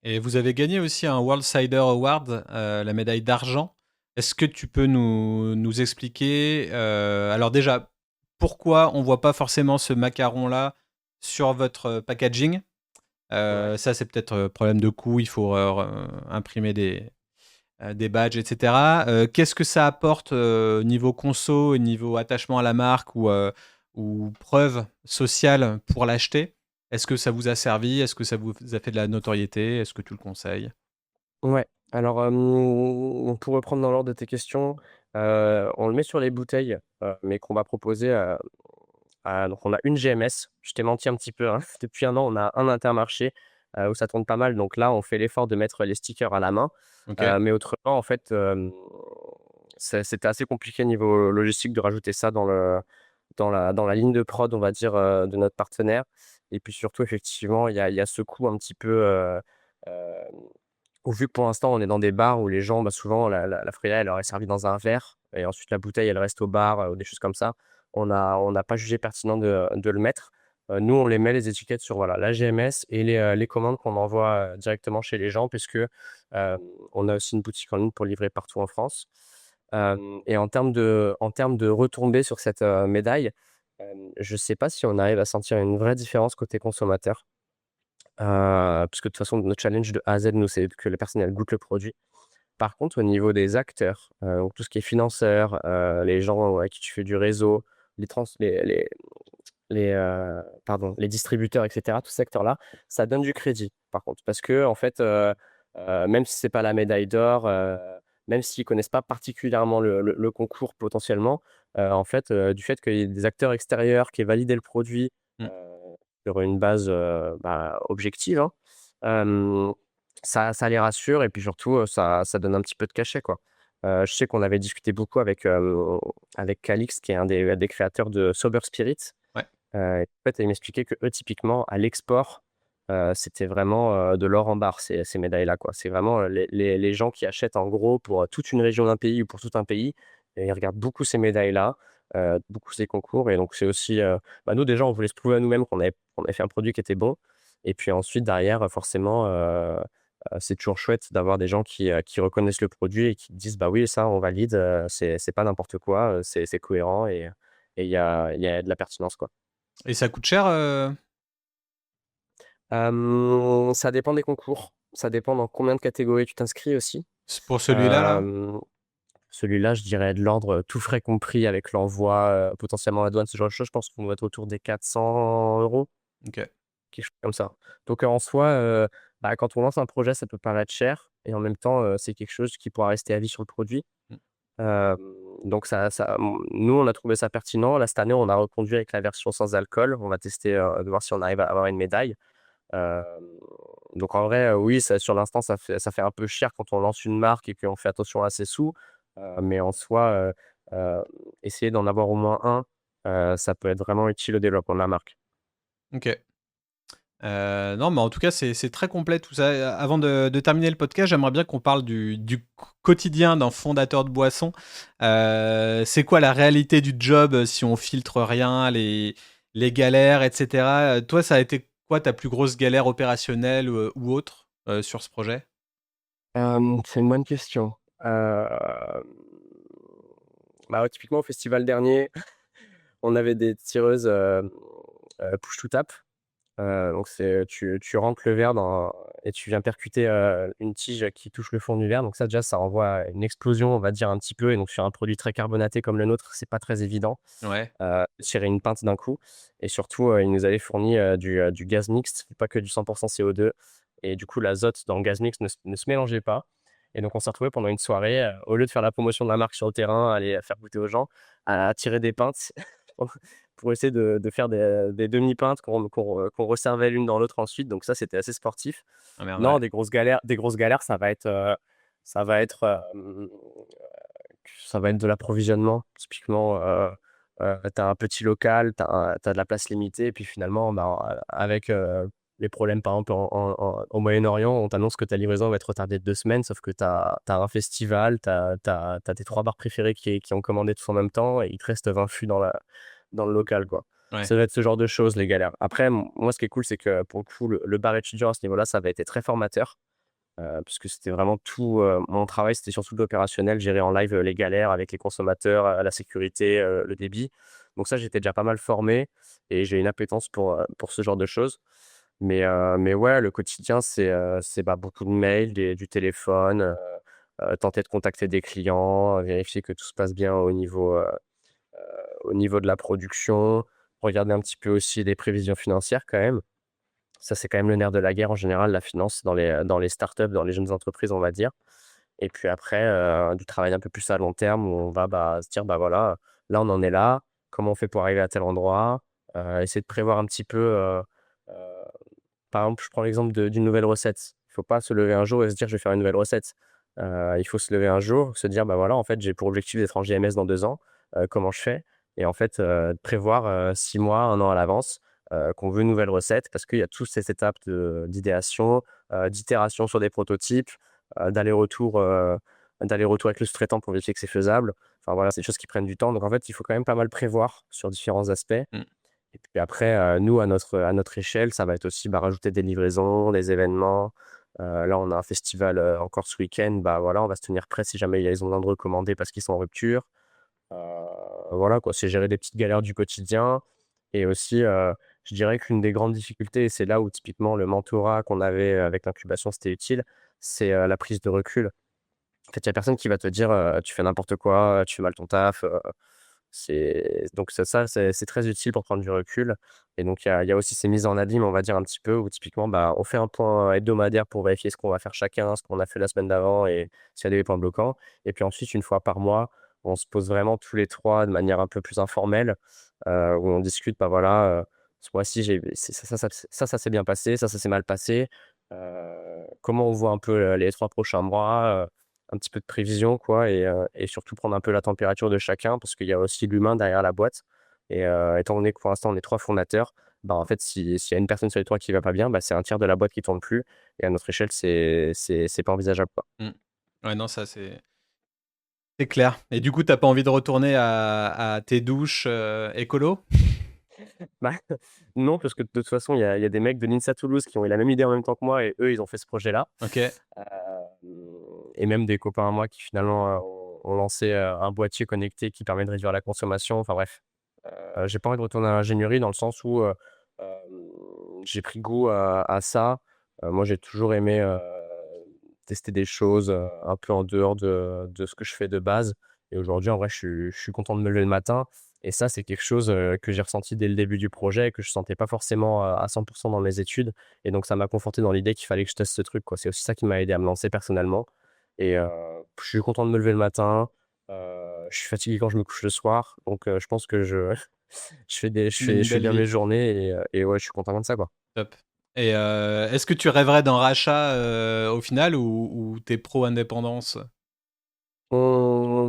Et vous avez gagné aussi un World Cider Award, la médaille d'argent, Est-ce que tu peux nous expliquer, alors déjà, pourquoi on voit pas forcément ce macaron-là sur votre packaging? Ouais. Ça, c'est peut-être problème de coût, il faut imprimer des badges, etc. Qu'est-ce que ça apporte niveau conso et niveau attachement à la marque ou preuve sociale pour l'acheter? Est-ce que ça vous a servi? Est-ce que ça vous a fait de la notoriété? Est-ce que tu le conseilles? Ouais, alors, pour reprendre dans l'ordre de tes questions, on le met sur les bouteilles, mais qu'on va proposer, donc on a une GMS. Je t'ai menti un petit peu, hein. Depuis 1 an, on a un Intermarché, où ça tourne pas mal, donc là, on fait l'effort de mettre les stickers à la main, OK. mais autrement, en fait, c'était assez compliqué niveau logistique de rajouter ça dans la ligne de prod, on va dire, de notre partenaire et puis surtout, effectivement, il y a ce coût un petit peu, hem ou vu que pour l'instant, on est dans des bars où les gens, bah, souvent la Freya, elle leur est servie dans un verre et ensuite la bouteille, elle reste au bar, ou des choses comme ça. On n'a pas jugé pertinent de le mettre. Nous, on les met les étiquettes sur, voilà, la GMS et les commandes qu'on envoie, directement chez les gens puisque, on a aussi une boutique en ligne pour livrer partout en France. Et en termes de retombées sur cette, médaille, je ne sais pas si on arrive à sentir une vraie différence côté consommateur. Parce que de toute façon, notre challenge de A à Z, nous, c'est que la personne, elle goûte le produit. Par contre, au niveau des acteurs, donc tout ce qui est financeurs, les gens à qui tu fais du réseau, les distributeurs et cetera, tout ce secteur-là, ça donne du crédit, par contre. Parce qu'en fait, même si c'est pas la médaille d'or, même s'ils connaissent pas particulièrement le concours potentiellement, en fait, du fait qu'il y ait des acteurs extérieurs qui aient validé le produit, heu, Mmh. sur une base, bah, objective, hein, hem, ça les rassure et puis surtout, ça donne un petit peu de cachet, quoi. Je sais qu'on avait discuté beaucoup avec Calix, qui est un des créateurs de Sober Spirit. Ouais. Et en fait, il m'expliquait qu'eux, typiquement, à l'export, c'était vraiment, de l'or en barre, ces médailles-là, quoi. C'est vraiment, les gens qui achètent, en gros, pour, toute une région d'un pays ou pour tout un pays et ils regardent beaucoup ces médailles-là, beaucoup ces concours et donc c'est aussi, bah, nous, déjà, on voulait se prouver à nous-mêmes qu'on avait fait un produit qui était bon et puis ensuite, derrière, forcément, c'est toujours chouette d'avoir des gens qui reconnaissent le produit et qui disent: «Bah, oui, ça, on valide, c'est pas n'importe quoi, c'est cohérent et il y a de la pertinence, quoi». Et ça coûte cher, Ça dépend des concours, ça dépend dans combien de catégories tu t'inscris aussi. pour celui-là, là? Hem, Celui-là, je dirais de l'ordre, tout frais compris avec l'envoi, potentiellement la douane, ce genre de choses, je pense qu'on doit être autour des 400 €, OK. quelque chose comme ça. Donc, en soi, bah, quand on lance un projet, ça peut paraître cher et en même temps, c'est quelque chose qui pourra rester à vie sur le produit. Mmh. Hem, donc nous, on a trouvé ça pertinent. Là, cette année, on a reconduit avec la version sans alcool. On va tester, de voir si on arrive à avoir une médaille. Hem, donc en vrai, oui, ça sur l'instant, ça fait un peu cher quand on lance une marque et qu'on fait attention à ses sous, mais en soi, heu, essayer d'en avoir au moins un, ça peut être vraiment utile au développement de la marque. OK. Non, mais en tout cas, c'est très complet tout ça. Avant de terminer le podcast, j'aimerais bien qu'on parle du quotidien d'un fondateur de boisson. C'est quoi la réalité du job, si on filtre rien, les galères, et cetera? Toi, ça a été quoi ta plus grosse galère opérationnelle, ou autre, sur ce projet? C'est une bonne question. Bah, ouais, typiquement au festival dernier, on avait des tireuses, push to tap. Donc tu rentres le verre et tu viens percuter, une tige qui touche le fond du verre. Donc ça déjà, ça envoie à une explosion, on va dire un petit peu et donc sur un produit très carbonaté comme le nôtre, c'est pas très évident, Ouais. tirer une pinte d'un coup et surtout, ils nous avaient fourni, du gaz mixte, pas que du 100 CO2 et du coup l'azote dans le gaz mixte ne se mélangeait pas et donc on s'est retrouvés pendant une soirée, au lieu de faire la promotion de la marque sur le terrain, aller faire goûter aux gens, à tirer des pintes pour essayer de faire des demi-pintes qu'on resservait l'une dans l'autre ensuite, donc ça, c'était assez sportif. Ah merde, Non, ouais. des grosses galères, ça va être de l'approvisionnement. Typiquement, tu as un petit local, tu as de la place limitée et puis finalement, bah, avec, les problèmes, par exemple, au Moyen-Orient, on t'annonce que ta livraison va être retardée de 2 semaines, sauf que tu as un festival, tu as tes 3 bars préférés qui ont commandé tous en même temps et il te reste 20 fûts dans le local, quoi. Ouais. Ça va être ce genre de choses, les galères. Après, moi, ce qui est cool, c'est que pour le coup, le bar étudiant à ce niveau-là, ça va être très formateur. puisque c'était vraiment tout, mon travail, c'était surtout de l'opérationnel, gérer en live, les galères avec les consommateurs, la sécurité, le débit. Donc ça, j'étais déjà pas mal formé et j'ai une appétence pour ce genre de choses. Mais ouais, le quotidien, c'est, bah, beaucoup de mails, du téléphone, tenter de contacter des clients, vérifier que tout se passe bien au niveau de la production, regarder un petit peu aussi les prévisions financières quand même. Ça, c'est quand même le nerf de la guerre en général, la finance dans les startups, dans les jeunes entreprises, on va dire. Et puis après, du travail un peu plus à long terme où on va, bah, se dire: «Bah, voilà, là, on en est là. Comment on fait pour arriver à tel endroit?» Essayer de prévoir un petit peu, heu, par exemple, je prends l'exemple d'une nouvelle recette. Il faut pas se lever un jour et se dire: «Je vais faire une nouvelle recette». Il faut se lever un jour, se dire: «Bah, voilà, en fait, j'ai pour objectif d'être en GMS dans 2 ans. Comment je fais?» Et en fait, de prévoir, 6 mois, 1 an à l'avance, qu'on veut une nouvelle recette parce qu'il y a toutes ces étapes d'idéation, d'itération sur des prototypes, d'aller-retour, d'aller-retour avec le sous-traitant pour vérifier que c'est faisable. Enfin voilà, c'est des choses qui prennent du temps. Donc en fait, il faut quand même pas mal prévoir sur différents aspects. Mmh. Et puis après, nous, à notre échelle, ça va être aussi, bah, rajouter des livraisons, des événements. Là, on a un festival, encore ce week-end, bah, voilà, on va se tenir prêt si jamais ils ont besoin de recommander parce qu'ils sont en rupture. Heu, voilà quoi, c'est gérer des petites galères du quotidien et aussi, je dirais qu'une des grandes difficultés et c'est là où typiquement le mentorat qu'on avait avec l'incubation, c'était utile, c'est, la prise de recul. En fait, il y a personne qui va te dire, «Tu fais n'importe quoi, tu fais mal ton taf», c'est donc c'est très utile pour prendre du recul et donc il y a aussi ces mises en abîme, on va dire un petit peu où typiquement, bah, on fait un point hebdomadaire pour vérifier ce qu'on va faire chacun, ce qu'on a fait la semaine d'avant et s'il y a des points bloquants et puis ensuite, une fois par mois, on se pose vraiment tous les 3 de manière un peu plus informelle, où on discute, bah, voilà, ce mois-ci, j'ai c'est ça s'est bien passé, ça s'est mal passé, comment on voit un peu, les 3 prochains mois, un petit peu de prévision quoi et surtout prendre un peu la température de chacun parce qu'il y a aussi l'humain derrière la boîte et étant donné que pour l'instant on est 3 fondateurs, bah, en fait s'il y a une personne sur les 3 qui va pas bien, bah, c'est un tiers de la boîte qui tourne plus et à notre échelle c'est pas envisageable quoi. Mmh. Ouais, non, ça, c'est clair. Et du coup, tu pas envie de retourner à tes douches, écolo? Bah, non parce que de toute façon il y a des mecs de l'INSA Toulouse qui ont eu la même idée en même temps que moi et eux ils ont fait ce projet-là. OK. Et même des copains à moi qui finalement, ont lancé, un boîtier connecté qui permet de réduire la consommation, enfin bref. J'ai pas envie de retourner à l'ingénierie dans le sens où, j'ai pris goût à ça. Moi, j'ai toujours aimé, tester des choses, un peu en dehors de ce que je fais de base et aujourd'hui, en vrai, je suis content de me lever le matin et ça, c'est quelque chose, que j'ai ressenti dès le début du projet et que je sentais pas forcément, à 100 dans mes études et donc ça m'a conforté dans l'idée qu'il fallait que je teste ce truc, quoi. C'est aussi ça qui m'a aidé à me lancer personnellement et je suis content de me lever le matin, je suis fatigué quand je me couche le soir donc je pense que je Tu mènes une je fais belle bien mes vie. journées et ouais, je suis content de ça, quoi. Top. Et est-ce que tu rêverais d'un rachat, au final ou tu pro indépendance?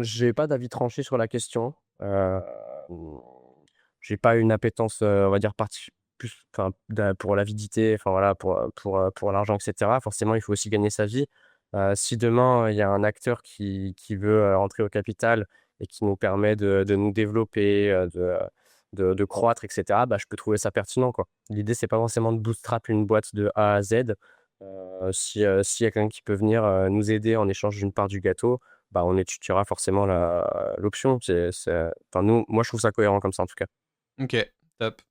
J'ai pas d'avis tranché sur la question, j'ai pas une appétence, on va dire plus enfin, pour l'avidité, enfin voilà, pour l'argent et cetera. Forcément, il faut aussi gagner sa vie. Si demain, il y a un acteur qui veut, entrer au capital et qui nous permet de nous développer, de croître et cetera, bah, je peux trouver ça pertinent, quoi. L'idée, c'est pas forcément de bootstrap une boîte de A à Z. S'il y a quelqu'un qui peut venir, nous aider en échange d'une part du gâteau, bah, on étudiera forcément l'option. Enfin nous moi je trouve ça cohérent comme ça en tout cas. OK, top.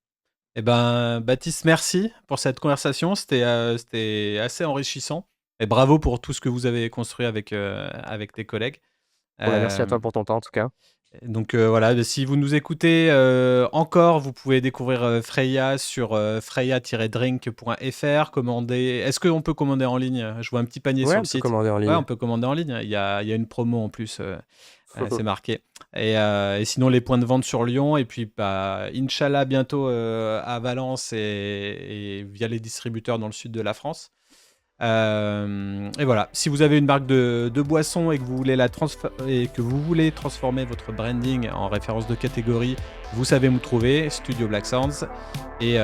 Et ben, Baptiste, merci pour cette conversation. C'était assez enrichissant et bravo pour tout ce que vous avez construit avec tes collègues. Bon bah, merci à toi Hem pour ton temps en tout cas. Donc voilà, si vous nous écoutez encore, vous pouvez découvrir Freya sur freya-drink.fr. Commander. Est-ce qu'on peut commander en ligne? Je vois un petit panier Ouais, sur le on peut site. commander en Ouais, on ligne. peut commander en ligne. Il y a une promo en plus, c'est marqué. Et sinon, les points de vente sur Lyon. Et puis, bah, Inch'Allah, bientôt à Valence et via les distributeurs dans le sud de la France. Et voilà, si vous avez une marque de boisson et que vous voulez transformer votre branding en référence de catégorie, vous savez me trouver, Studio Black Sounds. Et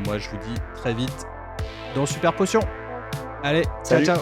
moi, je vous dis très vite dans Super Potion. Allez, ciao Salut. ciao.